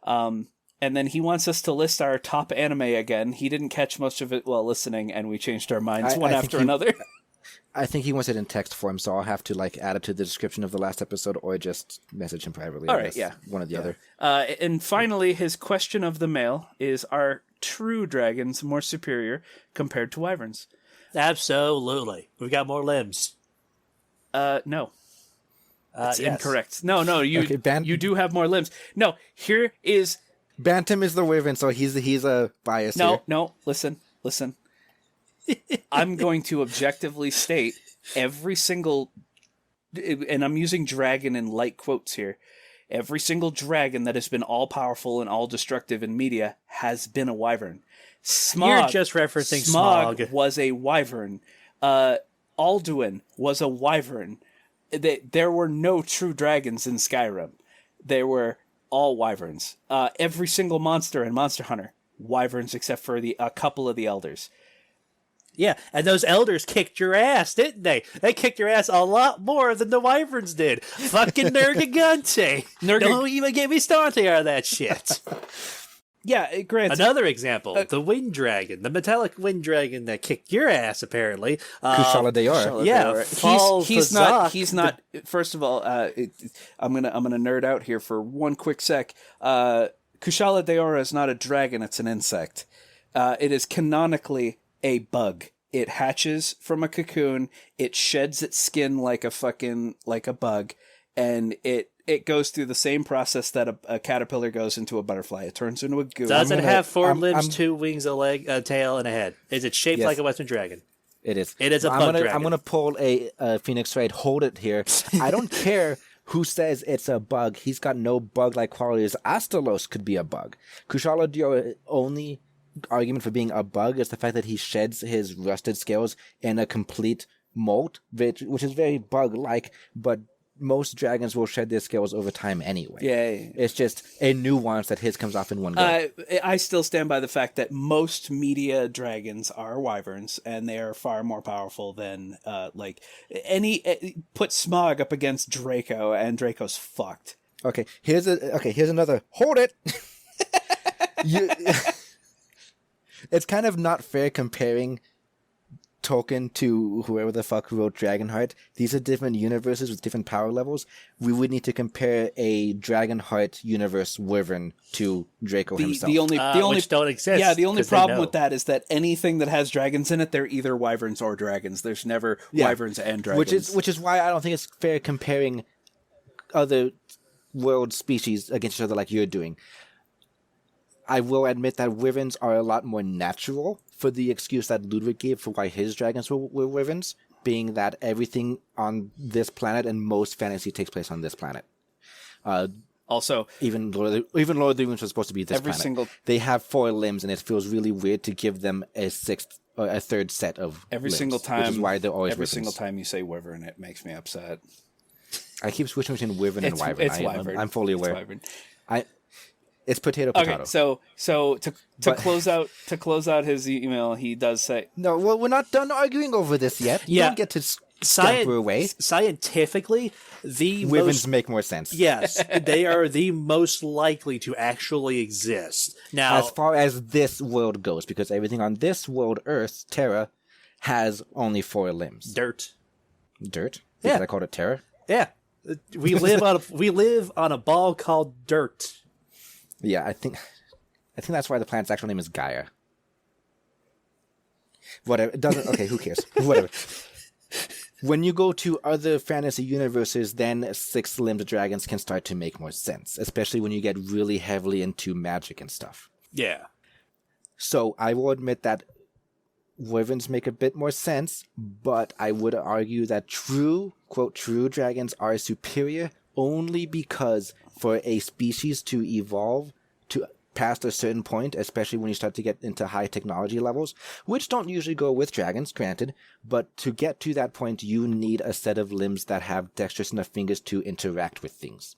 And then he wants us to list our top anime again. He didn't catch much of it while listening, and we changed our minds one after another. I think he wants it in text form, so I'll have to add it to the description of the last episode, or just message him privately. All right, yeah, one or the other. And finally, his question of the mail is: are true dragons more superior compared to wyverns? Absolutely, we've got more limbs. No, it's incorrect. No, Okay, you do have more limbs. No, here is Bantam is the wyvern, so he's a bias. No, listen. I'm going to objectively state every single, and I'm using dragon in light quotes here, every single dragon that has been all-powerful and all-destructive in media has been a wyvern. You're just referencing Smog. Was a wyvern. Alduin was a wyvern. There were no true dragons in Skyrim. They were all wyverns. Every single monster in Monster Hunter, wyverns except for a couple of the elders. Yeah, and those elders kicked your ass, didn't they? They kicked your ass a lot more than the wyverns did. Fucking Nergigante. Don't even get me started on that shit. Yeah, granted. Another example, the wind dragon, the metallic wind dragon that kicked your ass, apparently. Kushala Daora. Yeah, he's not. First of all, I'm gonna nerd out here for one quick sec. Kushala Daora is not a dragon; it's an insect. It is canonically a bug. It hatches from a cocoon. It sheds its skin like a bug, and it goes through the same process that a caterpillar goes into a butterfly. It turns into a goo. Does it have four limbs, 2 wings, a leg, a tail, and a head? Is it shaped like a Western dragon? It is. It is a bug dragon. I'm going to pull a Phoenix Wright. Hold it here. I don't care who says it's a bug. He's got no bug-like qualities. Astalos could be a bug. Kushala Daora only argument for being a bug is the fact that he sheds his rusted scales in a complete molt, which is very bug-like, but most dragons will shed their scales over time anyway. Yeah. It's just a nuance that his comes off in one go. I still stand by the fact that most media dragons are wyverns, and they are far more powerful than put Smog up against Draco, and Draco's fucked. Okay, here's another. Hold it. It's kind of not fair comparing Tolkien to whoever the fuck wrote Dragonheart. These are different universes with different power levels. We would need to compare a Dragonheart universe wyvern to Draco himself. The only which don't exist. Yeah, the only problem with that is that anything that has dragons in it, they're either wyverns or dragons. There's never wyverns and dragons. Which is why I don't think it's fair comparing other world species against each other like you're doing. I will admit that wyverns are a lot more natural for the excuse that Ludwig gave for why his dragons were wyverns, being that everything on this planet and most fantasy takes place on this planet. Also, even Lord of the Rings was supposed to be this planet. They have 4 limbs, and it feels really weird to give them a third set of limbs, single time. Which is why they're always every wyverns. single time you say wyvern, it makes me upset. I keep switching between wyvern and wyvern. It's wyvern. I'm fully aware. It's wyvern. It's potato. Okay, so to close out his email, he does say no. Well, we're not done arguing over this yet. You don't get to scamper away. Scientifically, the wyverns make more sense. Yes, they are the most likely to actually exist. Now, as far as this world goes, because everything on this world, Earth, Terra, has only 4 limbs. Dirt. Because Yeah. I called it Terra. Yeah, we live on a ball called dirt. Yeah, I think that's why the planet's actual name is Gaia. Whatever. It doesn't. Okay, who cares? Whatever. When you go to other fantasy universes, then 6-limbed dragons can start to make more sense, especially when you get really heavily into magic and stuff. Yeah. So I will admit that wyverns make a bit more sense, but I would argue that true dragons are superior only because for a species to evolve to past a certain point, especially when you start to get into high technology levels, which don't usually go with dragons, granted, but to get to that point, you need a set of limbs that have dexterous enough fingers to interact with things.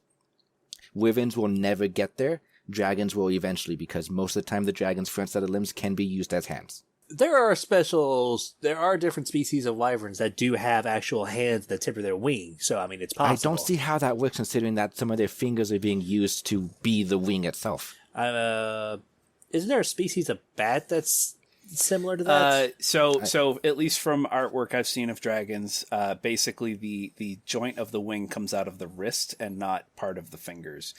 Wyverns will never get there. Dragons will eventually, because most of the time the dragon's front set of limbs can be used as hands. There are different species of wyverns that do have actual hands that tip of their wing, so I mean it's possible. I don't see how that works considering that some of their fingers are being used to be the wing itself. Isn't there a species of bat that's similar to that? So at least from artwork I've seen of dragons, basically the joint of the wing comes out of the wrist and not part of the fingers.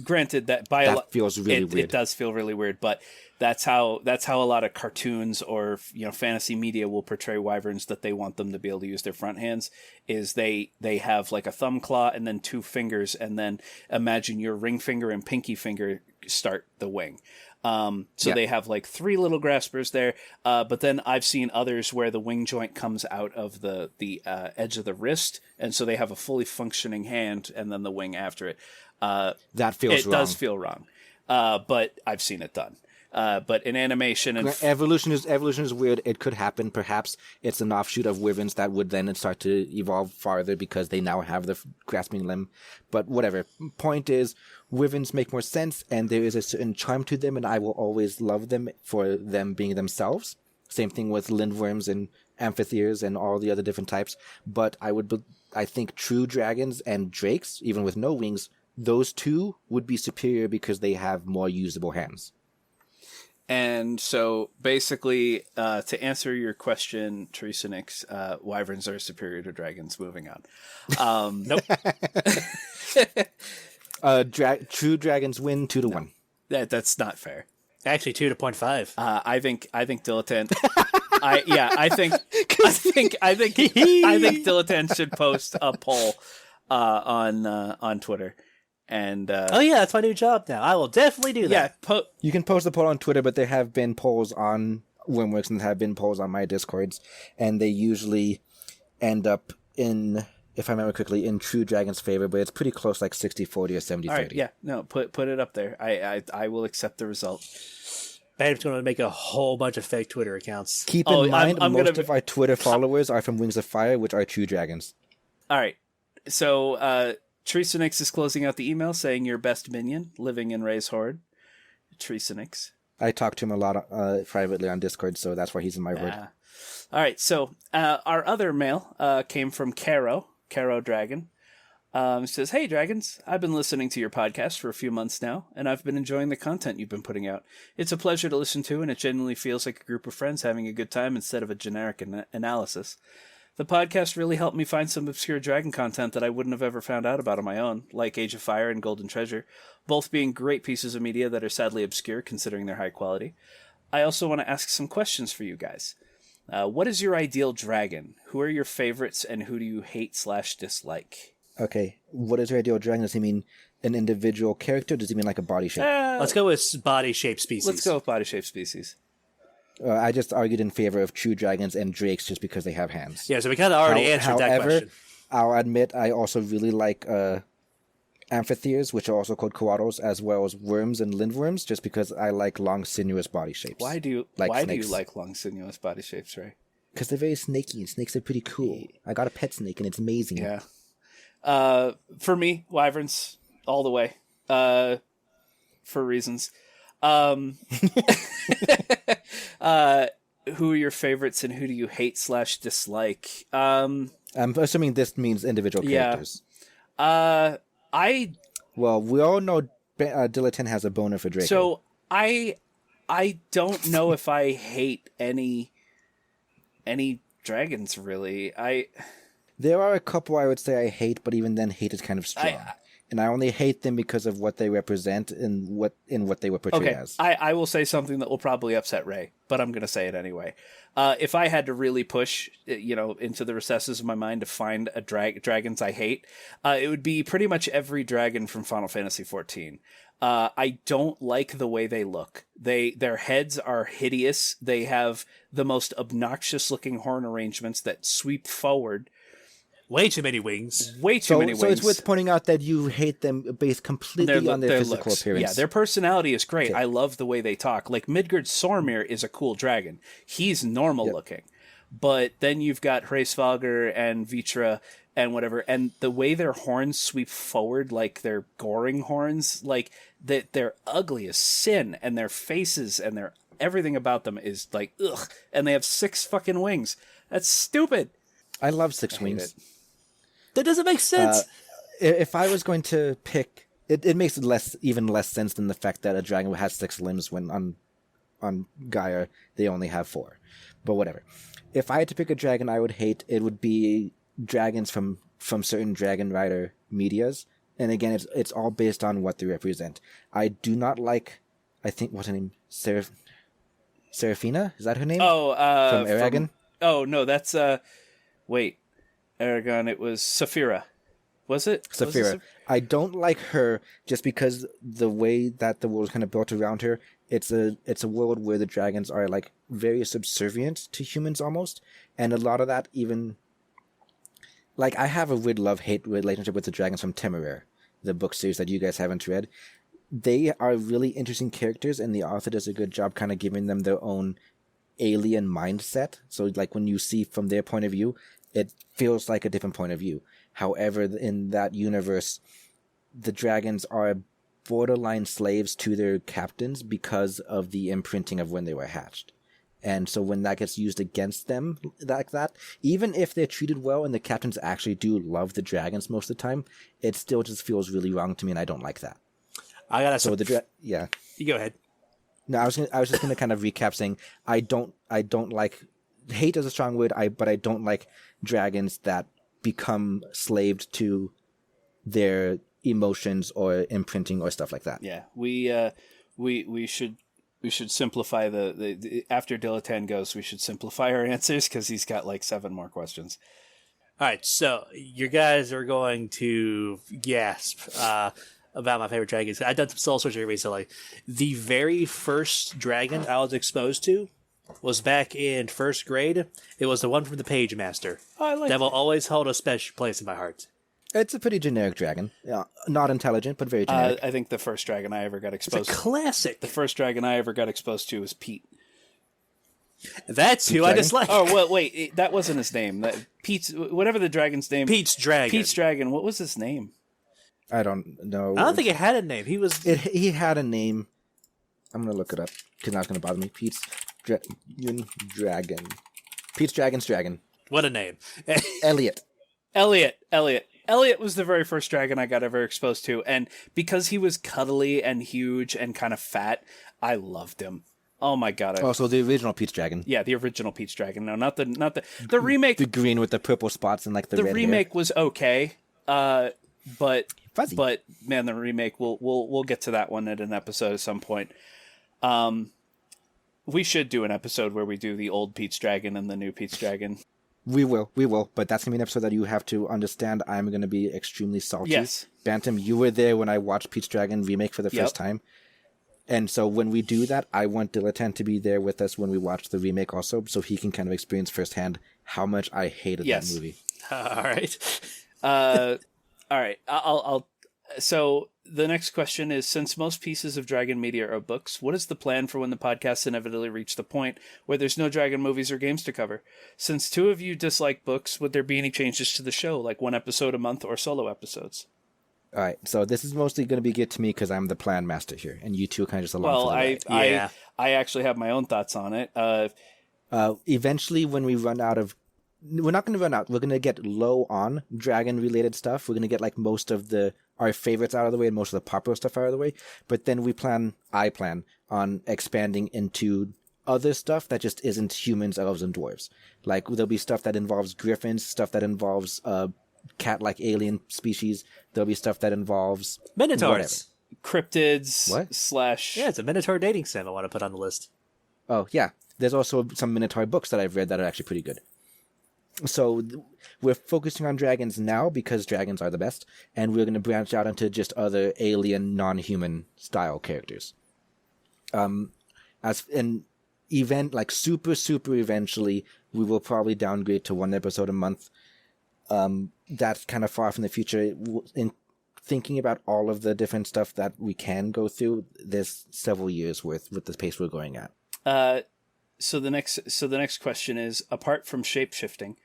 Granted that feels really weird. It does feel really weird, but that's how a lot of cartoons or fantasy media will portray wyverns, that they want them to be able to use their front hands. Is they have like a thumb claw and then 2 fingers, and then imagine your ring finger and pinky finger start the wing. They have like 3 little graspers there, but then I've seen others where the wing joint comes out of the edge of the wrist, and so they have a fully functioning hand and then the wing after it. That feels wrong. It does feel wrong, but I've seen it done. But in animation and evolution is weird. It could happen. Perhaps it's an offshoot of wyverns that would then start to evolve farther because they now have the grasping limb. But whatever. Point is, wyverns make more sense, and there is a certain charm to them, and I will always love them for them being themselves. Same thing with lindworms and amphitheaters and all the other different types. But I think true dragons and drakes, even with no wings, those 2 would be superior because they have more usable hands. And so basically, to answer your question, Teresa Nix, wyverns are superior to dragons. Moving on. Nope. True dragons win 2-1. That's not fair. Actually, 2-0.5. I think dilettante. I think dilettante should post a poll on Twitter. And that's my new job now. I will definitely do that. Yeah, you can post the poll on Twitter, but there have been polls on Wimworks and have been polls on my Discords, and they usually end up in, if I remember correctly, in True Dragon's favor, but it's pretty close, like 60-40 or 70-30. All right, yeah, no, put it up there. I will accept the result. Ben's going to make a whole bunch of fake Twitter accounts. Keep in mind, most of our Twitter followers are from Wings of Fire, which are True Dragons. All right. So, Treesonix is closing out the email saying your best minion, living in Ray's Horde. Treesonix. I talk to him a lot privately on Discord, so that's why he's in my horde. All right, so our other mail came from Caro Dragon. Says, "Hey, Dragons, I've been listening to your podcast for a few months now, and I've been enjoying the content you've been putting out. It's a pleasure to listen to, and it genuinely feels like a group of friends having a good time instead of a generic analysis. The podcast really helped me find some obscure dragon content that I wouldn't have ever found out about on my own, like Age of Fire and Golden Treasure, both being great pieces of media that are sadly obscure considering their high quality. I also want to ask some questions for you guys. What is your ideal dragon? Who are your favorites, and who do you hate/dislike? Okay, what is your ideal dragon? Does he mean an individual character? Does he mean like a body shape? Let's go with body-shaped species. Let's go with body-shaped species. I just argued in favor of true dragons and drakes just because they have hands. Yeah, so we kind of already answered that question. I'll admit I also really like amphitheres, which are also called koalos, as well as worms and lindworms, just because I like long, sinuous body shapes. Why do you like long, sinuous body shapes, Ray? Because they're very snaky, and snakes are pretty cool. I got a pet snake, and it's amazing. Yeah. For me, wyverns all the way. For reasons. Who are your favorites and who do you hate/dislike? I'm assuming this means individual characters. Well, we all know Dilaton has a boner for Draco. So I don't know if I hate any dragons really. There are a couple I would say I hate, but even then, hate is kind of strong. And I only hate them because of what they represent and what they were portrayed as. I will say something that will probably upset Ray, but I'm going to say it anyway. If I had to really push, into the recesses of my mind to find a dragons I hate, it would be pretty much every dragon from Final Fantasy XIV. I don't like the way they look. Their heads are hideous. They have the most obnoxious looking horn arrangements that sweep forward. Way too many wings. So it's worth pointing out that you hate them based completely on their physical looks. appearance. Yeah, their personality is great. Okay. I love the way they talk. Like Midgard Sormir is a cool dragon. He's normal looking. But then you've got Hraesvalgr and Vitra and whatever, and the way their horns sweep forward like they're goring horns, like they're ugly as sin, and their faces and their everything about them is like ugh. And they have 6 fucking wings. That's stupid. I love 6 wings. That doesn't make sense. If I was going to pick, it makes even less sense than the fact that a dragon has 6 limbs when on Gaia they only have 4. But whatever. If I had to pick a dragon I would hate, it would be dragons from certain Dragon Rider medias. And again, it's all based on what they represent. I do not like, I think, what's her name? Seraphina? Is that her name? Oh, from Aragon? Oh, no, that's, wait. Aragon, it was Saphira. Was it? Saphira. I don't like her just because the way that the world is kind of built around her. It's a world where the dragons are like very subservient to humans almost, and a lot of that even like I have a weird love-hate relationship with the dragons from Temeraire, the book series that you guys haven't read. They are really interesting characters, and the author does a good job kind of giving them their own alien mindset. So like when you see from their point of view, it feels like a different point of view. However, in that universe, the dragons are borderline slaves to their captains because of the imprinting of when they were hatched. And so when that gets used against them like that, even if they're treated well and the captains actually do love the dragons most of the time, it still just feels really wrong to me, and I don't like that. Yeah. You go ahead. No, I was just gonna kind of recap saying I don't like, hate is a strong word, but I don't like dragons that become slaved to their emotions or imprinting or stuff like that. Yeah, we should simplify the after Dilaton goes, we should simplify our answers because he's got like 7 more questions. All right, so you guys are going to gasp about my favorite dragons. I've done some soul searching recently. The very first dragon I was exposed to was back in 1st grade. It was the one from the Page Master. Oh, I like that will always hold a special place in my heart. It's a pretty generic dragon. Yeah, not intelligent, but very generic. I think the first dragon I ever got exposed to. It's a classic. The first dragon I ever got exposed to was Pete. That's who I Dragon? dislike. Oh, well, wait, that wasn't his name. Pete's, whatever the dragon's name. Pete's Dragon. Pete's Dragon. What was his name? I don't know. I don't think it had a name. He had a name. I'm gonna look it up because now it's gonna bother me. Pete's Dragon. Pete's Dragon's Dragon. What a name. Elliot. Elliot was the very first dragon I got ever exposed to, and because he was cuddly and huge and kind of fat, I loved him. Oh my god! So the original Pete's Dragon. Yeah, the original Pete's Dragon. No, not the remake. The green with the purple spots and like the red remake hair. was okay, but Fuzzy. But man, the remake we'll get to that one at an episode at some point. We should do an episode where we do the old Pete's Dragon and the new Pete's Dragon. We will, but that's gonna be an episode that you have to understand. I'm gonna be extremely salty. Yes, Bantam, you were there when I watched Pete's Dragon remake for the first time. And so when we do that, I want Dilettant to be there with us when we watch the remake also, so he can kind of experience firsthand how much I hated that movie. All right. All right. I'll. So the next question is: since most pieces of Dragon media are books, what is the plan for when the podcasts inevitably reach the point where there's no Dragon movies or games to cover? Since two of you dislike books, would there be any changes to the show, like one episode a month or solo episodes? All right, so this is mostly going to be good to me because I'm the plan master here, and you two are kind of just along for the ride. I actually have my own thoughts on it. Eventually, when we run out of... We're not going to run out. We're going to get low on Dragon-related stuff. We're going to get like most of our favorites out of the way and most of the popular stuff out of the way. But then I plan on expanding into other stuff that just isn't humans, elves, and dwarves. Like, there'll be stuff that involves griffins, stuff that involves... cat-like alien species. There'll be stuff that involves Minotaurs. Cryptids. What? Yeah, it's a Minotaur dating sim I want to put on the list. Oh, yeah. There's also some Minotaur books that I've read that are actually pretty good. So we're focusing on dragons now because dragons are the best, and we're going to branch out into just other alien, non-human style characters. As an event, like super eventually, we will probably downgrade to one episode a month. That's kind of far from the future. In thinking about all of the different stuff that we can go through, there's several years worth with the pace we're going at. So the next question is: apart from shapeshifting,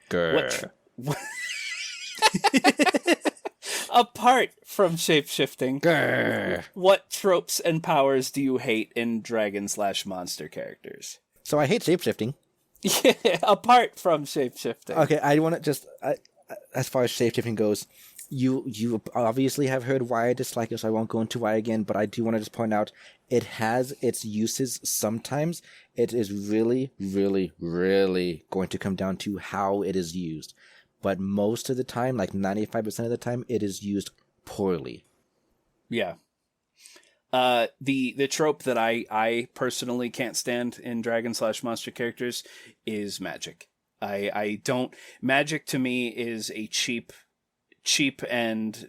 apart from shapeshifting, what tropes and powers do you hate in dragon/monster characters? So I hate shapeshifting. Yeah, apart from shapeshifting. Okay, I want to just... as far as shapeshifting goes, you obviously have heard why I dislike it, so I won't go into why again, but I do want to just point out it has its uses sometimes. It is really, really, really going to come down to how it is used. But most of the time, like 95% of the time, it is used poorly. Yeah. The trope that I personally can't stand in dragon/monster characters is magic. I don't... Magic to me is a cheap and,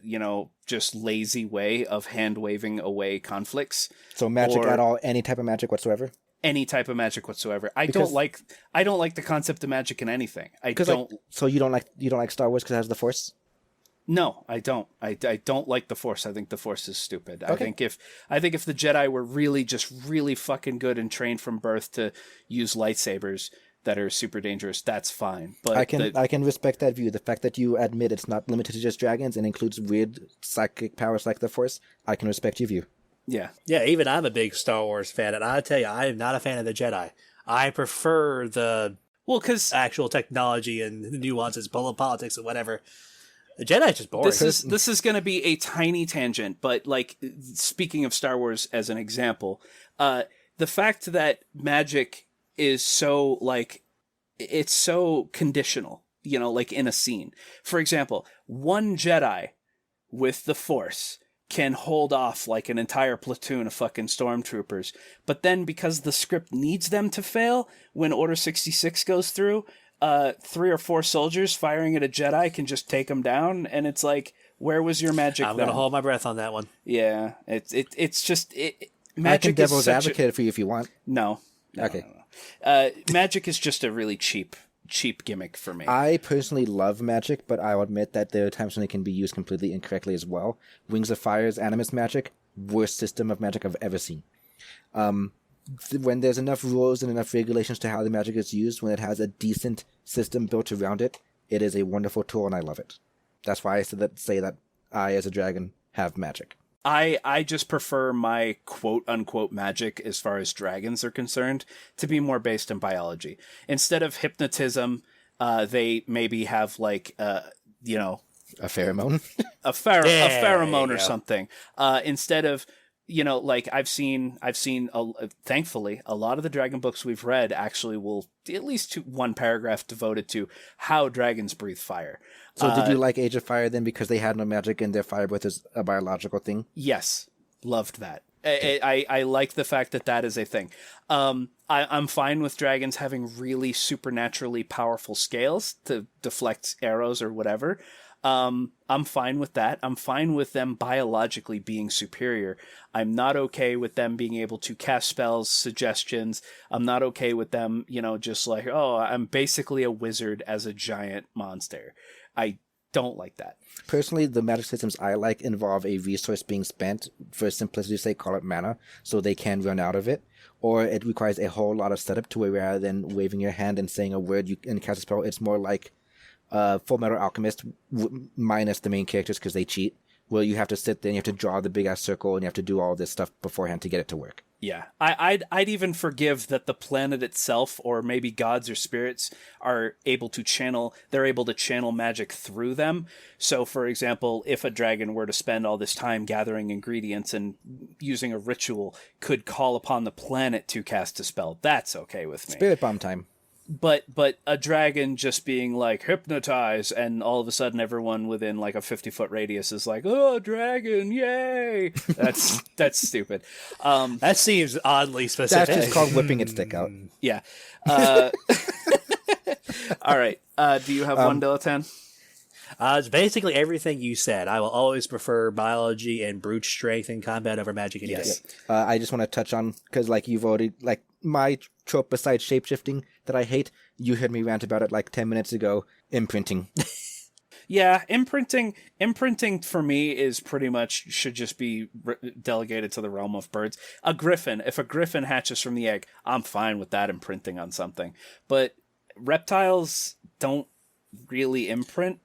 just lazy way of hand-waving away conflicts. So magic at all, any type of magic whatsoever? Any type of magic whatsoever. I don't like the concept of magic in anything. So you don't like Star Wars because it has the Force? No, I don't. I don't like the Force. I think the Force is stupid. Okay. I think if the Jedi were really fucking good and trained from birth to use lightsabers that are super dangerous, that's fine. But I can respect that view. The fact that you admit it's not limited to just dragons and includes weird psychic powers like the Force, I can respect your view. Yeah. Yeah, even I'm a big Star Wars fan, and I tell you, I am not a fan of the Jedi. I prefer the actual technology and the nuances, politics, and whatever. The Jedi is just boring. This is going to be a tiny tangent, but like speaking of Star Wars as an example, the fact that magic is so like it's so conditional, like in a scene. For example, one Jedi with the Force can hold off like an entire platoon of fucking stormtroopers, but then because the script needs them to fail, when Order 66 goes through, 3 or 4 soldiers firing at a Jedi can just take them down, and it's like, where was your magic? I'm gonna hold my breath on that one. Yeah, it's just magic. I can devil's advocate for you if you want. No. Okay. Magic is just a really cheap gimmick for me. I personally love magic, but I'll admit that there are times when it can be used completely incorrectly as well. Wings of Fire's Animus magic, worst system of magic I've ever seen. when there's enough rules and enough regulations to how the magic is used, when it has a decent system built around it, it is a wonderful tool, and I love it. That's why I say that I, as a dragon, have magic. I just prefer my quote-unquote magic, as far as dragons are concerned, to be more based in biology. Instead of hypnotism, they maybe have, like, A pheromone? a pheromone or something. Instead of, like, I've seen, thankfully, a lot of the dragon books we've read actually will at least one paragraph devoted to how dragons breathe fire. So did you like Age of Fire then, because they had no magic and their fire breath is a biological thing? Yes, loved that. I like the fact that is a thing. I'm fine with dragons having really supernaturally powerful scales to deflect arrows or whatever. I'm fine with that. I'm fine with them biologically being superior. I'm not okay with them being able to cast spells, suggestions. I'm not okay with them, just like, oh, I'm basically a wizard as a giant monster. I don't like that. Personally, the magic systems I like involve a resource being spent, for simplicity's sake, call it mana, so they can run out of it. Or it requires a whole lot of setup to where rather than waving your hand and saying a word and cast a spell, it's more like Full Metal Alchemist minus the main characters because they cheat, where you have to sit there and you have to draw the big-ass circle and you have to do all this stuff beforehand to get it to work. Yeah, I'd even forgive that the planet itself, or maybe gods or spirits, are able to channel magic through them. So, for example, if a dragon were to spend all this time gathering ingredients and using a ritual, could call upon the planet to cast a spell, that's okay with me. Spirit bomb time. But a dragon just being like, hypnotize, and all of a sudden everyone within like a 50-foot radius is like, oh, dragon, yay! That's stupid. That seems oddly specific. That's just called whipping its dick out. Yeah. All right. Do you have one, Dilettante? It's basically everything you said. I will always prefer biology and brute strength in combat over magic any day. I just want to touch on, because like you've already, like my trope besides shapeshifting that I hate, you heard me rant about it like 10 minutes ago, imprinting. Yeah, imprinting for me is pretty much should just be delegated to the realm of birds. If a griffin hatches from the egg, I'm fine with that imprinting on something. But reptiles don't really imprint.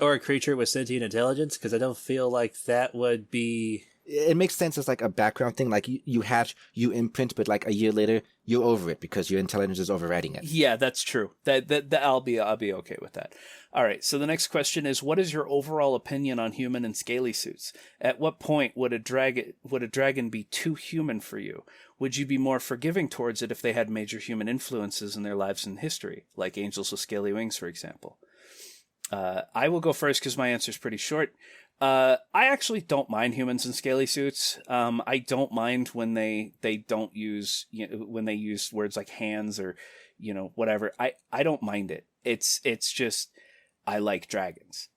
Or a creature with sentient intelligence, because I don't feel like that would be... It makes sense as like a background thing, like you hatch, you imprint, but like a year later, you're over it because your intelligence is overriding it. Yeah, that's true. That I'll be okay with that. All right, so the next question is, what is your overall opinion on human and scaly suits? At what point would a dragon be too human for you? Would you be more forgiving towards it if they had major human influences in their lives and history, like angels with scaly wings, for example? I will go first because my answer is pretty short. I actually don't mind humans in scaly suits. I don't mind when they don't use, when they use words like hands or, whatever. I don't mind it. It's just, I like dragons,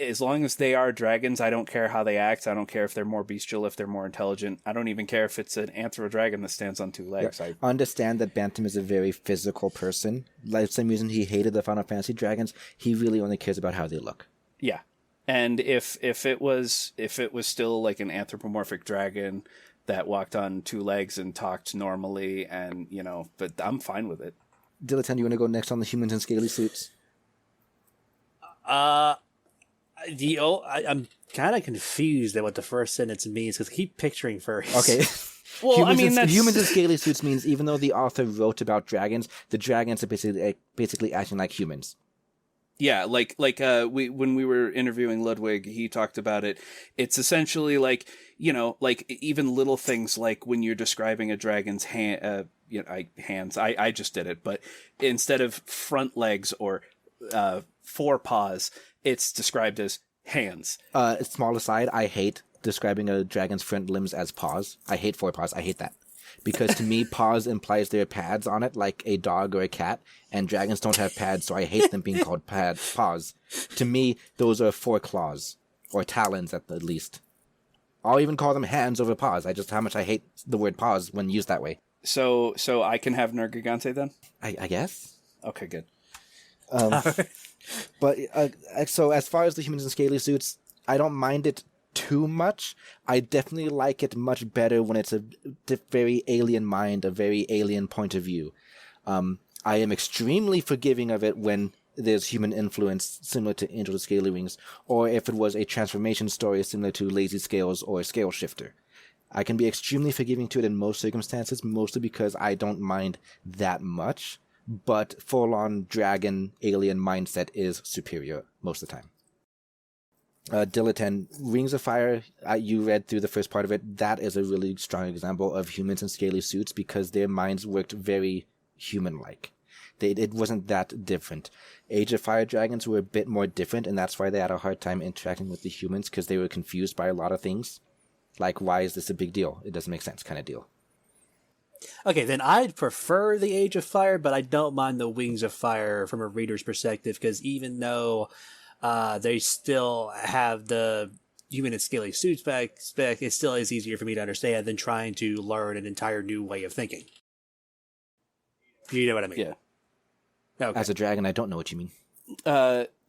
as long as they are dragons, I don't care how they act. I don't care if they're more bestial, if they're more intelligent. I don't even care if it's an anthro dragon that stands on two legs. Yeah. I understand that Bantam is a very physical person. Like, for some reason he hated the Final Fantasy dragons. He really only cares about how they look. Yeah. And if it was still like an anthropomorphic dragon that walked on two legs and talked normally, and but I'm fine with it. Dilettante, you want to go next on the humans in scaly suits? I'm kind of confused at what the first sentence means because I keep picturing furries. Okay. Well, humans in scaly suits means even though the author wrote about dragons, the dragons are basically acting like humans. Yeah, like when we were interviewing Ludwig, he talked about it. It's essentially like, like even little things like when you're describing a dragon's hands. I just did it, but instead of front legs or four paws, it's described as hands. Small aside, I hate describing a dragon's front limbs as paws. I hate forepaws. I hate that. Because to me, paws implies there are pads on it, like a dog or a cat, and dragons don't have pads, so I hate them being called paws. To me, those are four claws, or talons at the least. I'll even call them hands over paws. How much I hate the word paws when used that way. So I can have Nergigante then? I guess. Okay, good. But so as far as the humans in scaly suits, I don't mind it too much. I definitely like it much better when it's a very alien mind, a very alien point of view. I am extremely forgiving of it when there's human influence similar to Angel of Scaly Wings, or if it was a transformation story similar to Lazy Scales or Scale Shifter. I can be extremely forgiving to it in most circumstances, mostly because I don't mind that much, but full-on dragon alien mindset is superior most of the time. Diletan, Rings of Fire, you read through the first part of it. That is a really strong example of humans in scaly suits because their minds worked very human-like. It wasn't that different. Age of Fire dragons were a bit more different, and that's why they had a hard time interacting with the humans, because they were confused by a lot of things. Like, why is this a big deal? It doesn't make sense kind of deal. Okay, then I'd prefer the Age of Fire, but I don't mind the Wings of Fire from a reader's perspective, because even though they still have the human and scaly suits back, it still is easier for me to understand than trying to learn an entire new way of thinking. You know what I mean? Yeah. Okay. As a dragon, I don't know what you mean.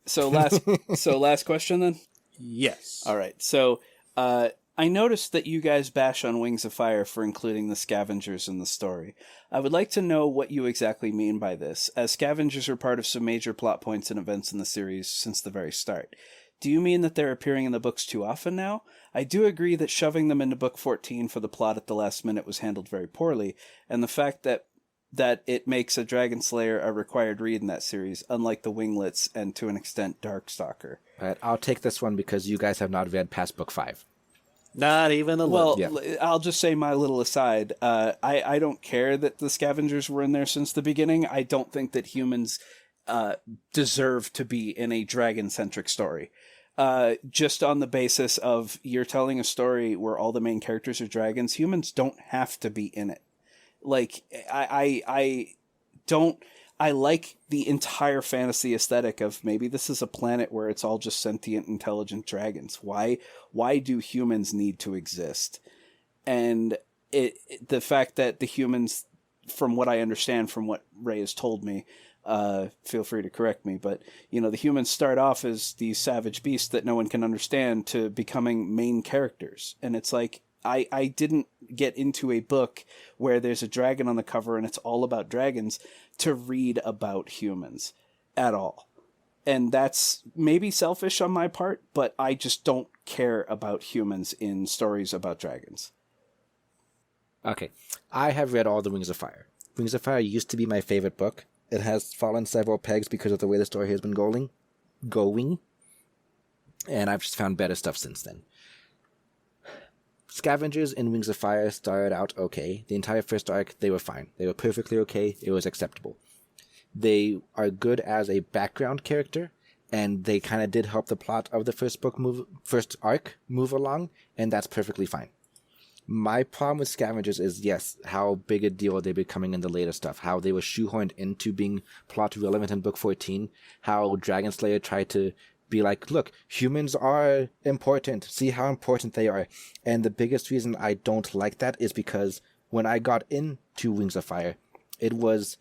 So last question then? Yes. All right. So I noticed that you guys bash on Wings of Fire for including the scavengers in the story. I would like to know what you exactly mean by this, as scavengers are part of some major plot points and events in the series since the very start. Do you mean that they're appearing in the books too often now? I do agree that shoving them into book 14 for the plot at the last minute was handled very poorly, and the fact that it makes a dragonslayer a required read in that series, unlike the Winglets and to an extent Darkstalker. All right, I'll take this one because you guys have not read past book 5. Not even a little. Well, yeah. I'll just say my little aside. I don't care that the scavengers were in there since the beginning. I don't think that humans deserve to be in a dragon-centric story. Just on the basis of you're telling a story where all the main characters are dragons, humans don't have to be in it. Like, I like the entire fantasy aesthetic of maybe this is a planet where it's all just sentient, intelligent dragons. Why do humans need to exist? And the fact that the humans, from what I understand, from what Ray has told me, feel free to correct me, but the humans start off as these savage beasts that no one can understand to becoming main characters. And it's like, I didn't get into a book where there's a dragon on the cover and it's all about dragons to read about humans at all. And that's maybe selfish on my part, but I just don't care about humans in stories about dragons. Okay, I have read all the Wings of Fire. Wings of Fire used to be my favorite book. It has fallen several pegs because of the way the story has been going, and I've just found better stuff since then. Scavengers in Wings of Fire started out okay. The entire first arc, they were fine. They were perfectly okay. It was acceptable. They are good as a background character, and they kind of did help the plot of the first arc move along, and that's perfectly fine. My problem with Scavengers is, yes, how big a deal they're becoming in the later stuff, how they were shoehorned into being plot relevant in book 14, how Dragonslayer tried to be like, look, humans are important. See how important they are. And the biggest reason I don't like that is because when I got into Wings of Fire, it was...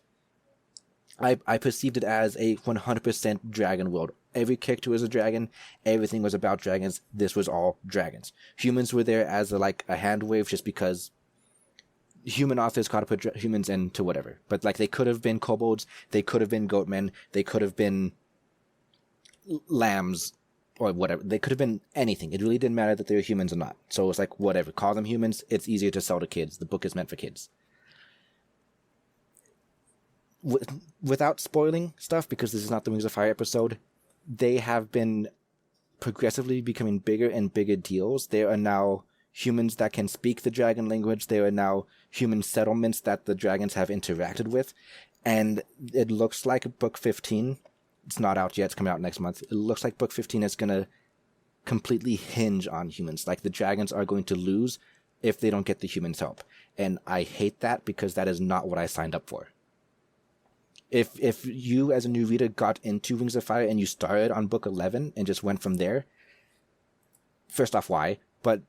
I perceived it as a 100% dragon world. Every character was a dragon. Everything was about dragons. This was all dragons. Humans were there as a hand wave just because human authors got to put humans into whatever. But they could have been kobolds. They could have been goatmen. They could have been lambs or whatever. They could have been anything. It really didn't matter that they were humans or not. So it was whatever. Call them humans. It's easier to sell to kids. The book is meant for kids. Without spoiling stuff, because this is not the Wings of Fire episode, they have been progressively becoming bigger and bigger deals. There are now humans that can speak the dragon language. There are now human settlements that the dragons have interacted with. And it looks like book 15, it's not out yet, it's coming out next month. It looks like book 15 is going to completely hinge on humans. The dragons are going to lose if they don't get the humans' help. And I hate that because that is not what I signed up for. If you as a new reader got into Wings of Fire and you started on book 11 and just went from there, first off, why? But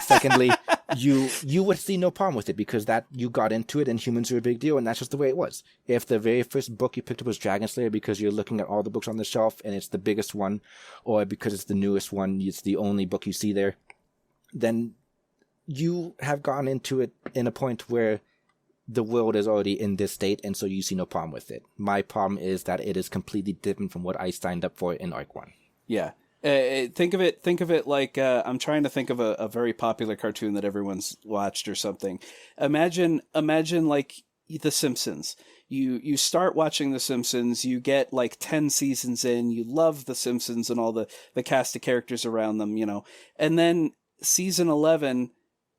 secondly, you would see no problem with it because that you got into it and humans are a big deal and that's just the way it was. If the very first book you picked up was Dragonslayer because you're looking at all the books on the shelf and it's the biggest one, or because it's the newest one, it's the only book you see there, then you have gone into it in a point where the world is already in this state, and so you see no problem with it. My problem is that it is completely different from what I signed up for in Arc 1. Yeah. Think of it like I'm trying to think of a very popular cartoon that everyone's watched or something. Imagine like The Simpsons. You start watching The Simpsons, you get like 10 seasons in, you love The Simpsons and all the cast of characters around them, and then season 11,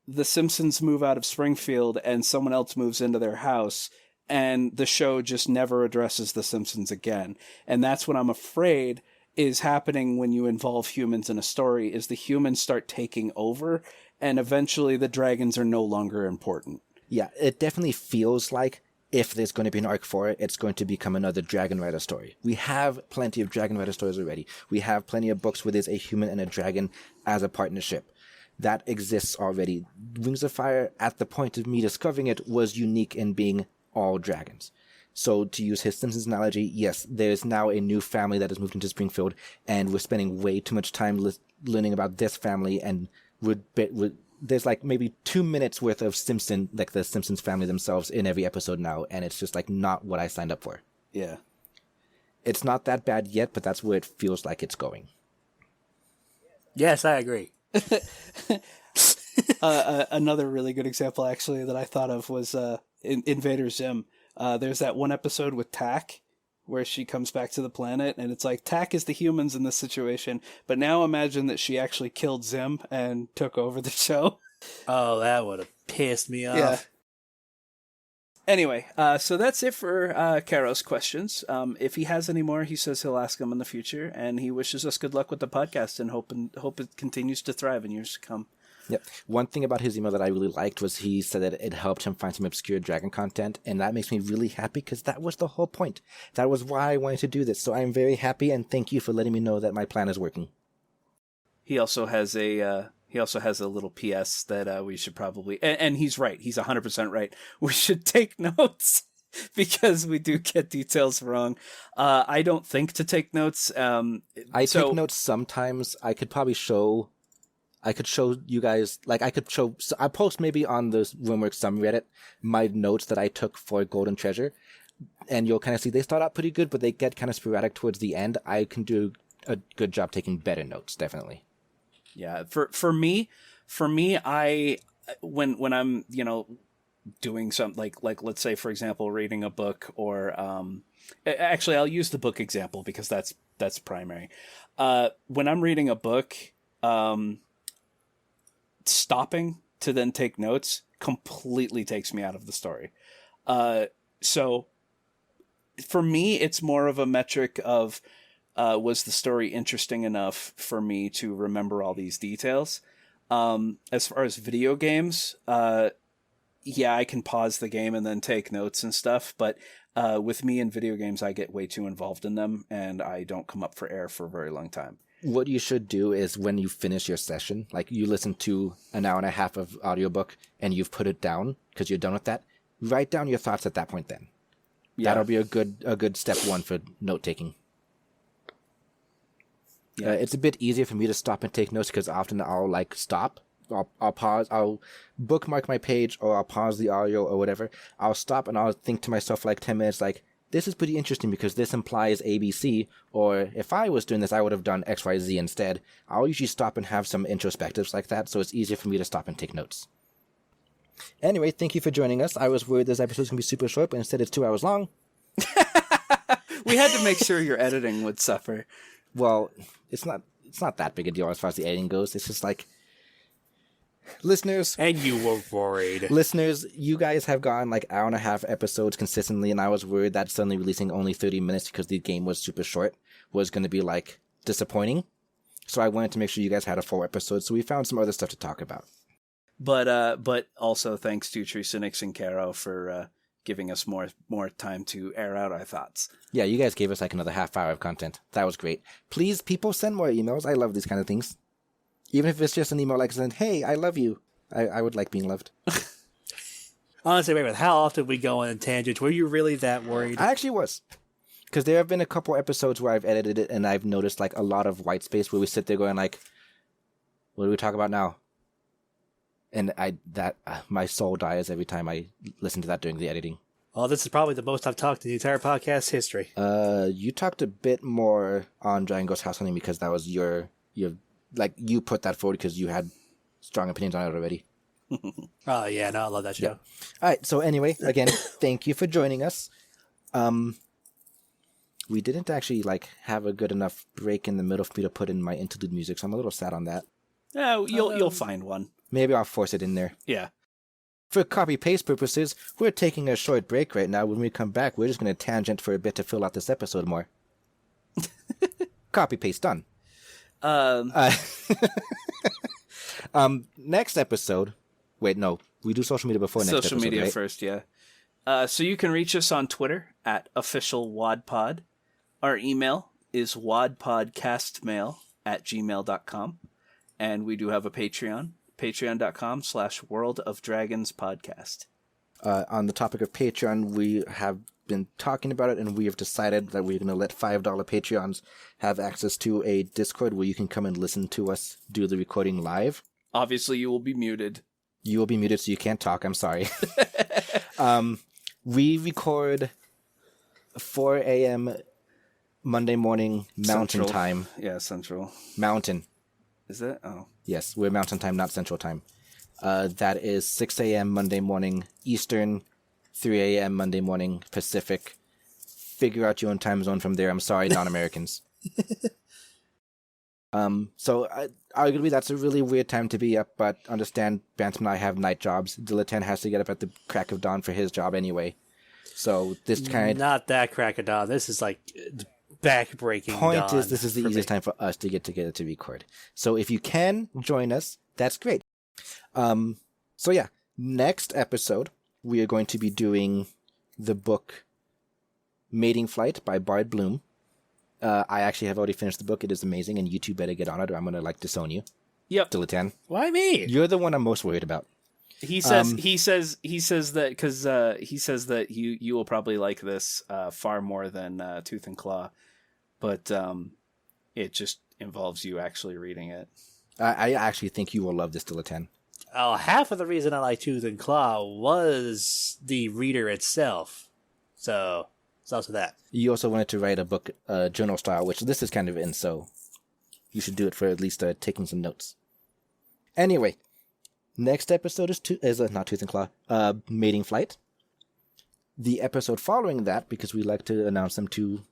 The Simpsons move out of Springfield and someone else moves into their house, and the show just never addresses The Simpsons again. And that's what I'm afraid is happening when you involve humans in a story, is the humans start taking over, and eventually the dragons are no longer important. Yeah, it definitely feels like if there's going to be an Arc 4, it's going to become another Dragon Rider story. We have plenty of Dragon Rider stories already. We have plenty of books where there's a human and a dragon as a partnership. That exists already. Wings of Fire, at the point of me discovering it, was unique in being all dragons. So to use his Simpsons analogy, yes, there's now a new family that has moved into Springfield, and we're spending way too much time learning about this family, and there's like maybe 2 minutes worth of the Simpsons family themselves in every episode now, and it's just like not what I signed up for. Yeah. It's not that bad yet, but that's where it feels like it's going. Yes, I agree. Another really good example, actually, that I thought of was Invader Zim. There's that one episode with Tak where she comes back to the planet, and it's like Tak is the humans in this situation, but now imagine that she actually killed Zim and took over the show. Oh, that would have pissed me off. Yeah. Anyway, so that's it for Caro's questions. If he has any more, he says he'll ask them in the future, and he wishes us good luck with the podcast and hope it continues to thrive in years to come. Yep. One thing about his email that I really liked was he said that it helped him find some obscure dragon content, and that makes me really happy because that was the whole point. That was why I wanted to do this. So I'm very happy, and thank you for letting me know that my plan is working. He also has a little PS that we should probably, and he's right. He's 100% right. We should take notes because we do get details wrong. I don't think to take notes. I take notes sometimes. I could show you guys, I post maybe on the Rumworks subreddit my notes that I took for Golden Treasure, and you'll kind of see they start out pretty good, but they get kind of sporadic towards the end. I can do a good job taking better notes, definitely. Yeah, for me, I when I'm doing something like let's say for example reading a book, or actually I'll use the book example because that's primary. When I'm reading a book, stopping to then take notes completely takes me out of the story. So for me, it's more of a metric of was the story interesting enough for me to remember all these details? As far as video games, yeah, I can pause the game and then take notes and stuff, but with me in video games, I get way too involved in them, and I don't come up for air for a very long time. What you should do is when you finish your session, like you listen to an hour and a half of audiobook and you've put it down because you're done with that, write down your thoughts at that point then. Yeah. That'll be a good step one for note-taking. Yeah. It's a bit easier for me to stop and take notes because often I'll stop. I'll pause. I'll bookmark my page, or I'll pause the audio or whatever. I'll stop and I'll think to myself 10 minutes this is pretty interesting because this implies ABC, or if I was doing this, I would have done XYZ instead. I'll usually stop and have some introspectives like that, so it's easier for me to stop and take notes. Anyway, thank you for joining us. I was worried this episode was going to be super short, but instead it's 2 hours long. We had to make sure your editing would suffer. Well, it's not that big a deal as far as the editing goes. It's just listeners, and you were worried. Listeners, you guys have gotten hour and a half episodes consistently, and I was worried that suddenly releasing only 30 minutes because the game was super short was going to be disappointing. So I wanted to make sure you guys had a full episode, so we found some other stuff to talk about. But also thanks to Tricinix and Caro for giving us more time to air out our thoughts. Yeah, you guys gave us another half hour of content. That was great. Please, people, send more emails. I love these kind of things. Even if it's just an email saying, hey, I love you. I would like being loved. Honestly, wait, how often we go on a tangent? Were you really that worried? I actually was. Because there have been a couple episodes where I've edited it and I've noticed like a lot of white space where we sit there going like, what do we talk about now? And my soul dies every time I listen to that during the editing. Well, this is probably the most I've talked in the entire podcast history. You talked a bit more on Dragon Ghost House Hunting because that was your like you put that forward because you had strong opinions on it already. Oh yeah, no, I love that show. Yeah. All right, so anyway, again, thank you for joining us. We didn't actually like have a good enough break in the middle for me to put in my interlude music, so I'm a little sad on that. Yeah, you'll find one. Maybe I'll force it in there. Yeah. For copy-paste purposes, we're taking a short break right now. When we come back, we're just going to tangent for a bit to fill out this episode more. Copy-paste done. Next episode... Wait, no. We do social media before next episode, social media right? first, yeah. So you can reach us on Twitter at officialwadpod. Our email is wadpodcastmail@gmail.com. And we do have a Patreon, patreon.com/worldofdragonspodcast. On the topic of Patreon, we have been talking about it, and we have decided that we're going to let $5 Patreons have access to a Discord where you can come and listen to us do the recording live. Obviously, you will be muted. You will be muted, so you can't talk. I'm sorry. We record 4 a.m. Monday morning Mountain Central. Time. Yeah, Central. Mountain. Is it? Oh. Yes, we're Mountain Time, not Central Time. That is 6 a.m. Monday morning Eastern, 3 a.m. Monday morning Pacific. Figure out your own time zone from there. I'm sorry, non-Americans. So arguably that's a really weird time to be up, but understand Bantam and I have night jobs. Dilettante has to get up at the crack of dawn for his job anyway. So this kind Not that crack of dawn. This is like back-breaking point dawn is this is the for easiest me. time for us to get together to record. So if you can join us, that's great. So yeah, next episode we are going to be doing the book Mating Flight by Bard Bloom. I actually have already finished the book. It is amazing, and you two better get on it, or I'm gonna disown you. Yep. Dilettante. Why me? You're the one I'm most worried about. He says that because he says that you will probably like this far more than Tooth and Claw, but it just involves you actually reading it. I actually think you will love this Dilettante. Oh, half of the reason I like Tooth and Claw was the reader itself. So it's also that. You also wanted to write a book, journal style, which this is kind of in, so you should do it for at least taking some notes. Anyway, next episode is not Tooth and Claw, Mating Flight. The episode following that, because we like to announce them two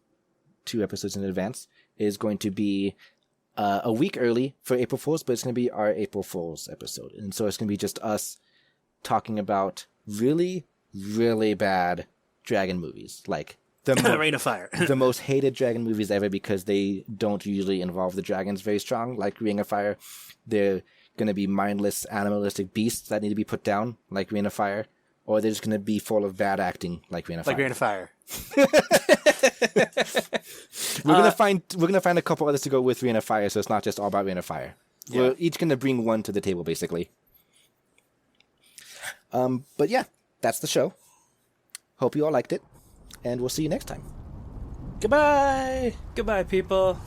episodes in advance, is going to be a week early for April Fool's, but it's going to be our April Fool's episode. And so it's going to be just us talking about really, really bad dragon movies. Like the Rain of Fire. the most hated dragon movies ever because they don't usually involve the dragons very strong, like Ring of Fire. They're going to be mindless, animalistic beasts that need to be put down, like Rain of Fire. Or they're just going to be full of bad acting, like Rain of Fire. Like Rain of Fire. We're gonna find a couple others to go with Rain of Fire, so it's not just all about Rain of Fire. Yeah. We're each gonna bring one to the table, basically. But yeah, that's the show. Hope you all liked it, and we'll see you next time. Goodbye! Goodbye, people.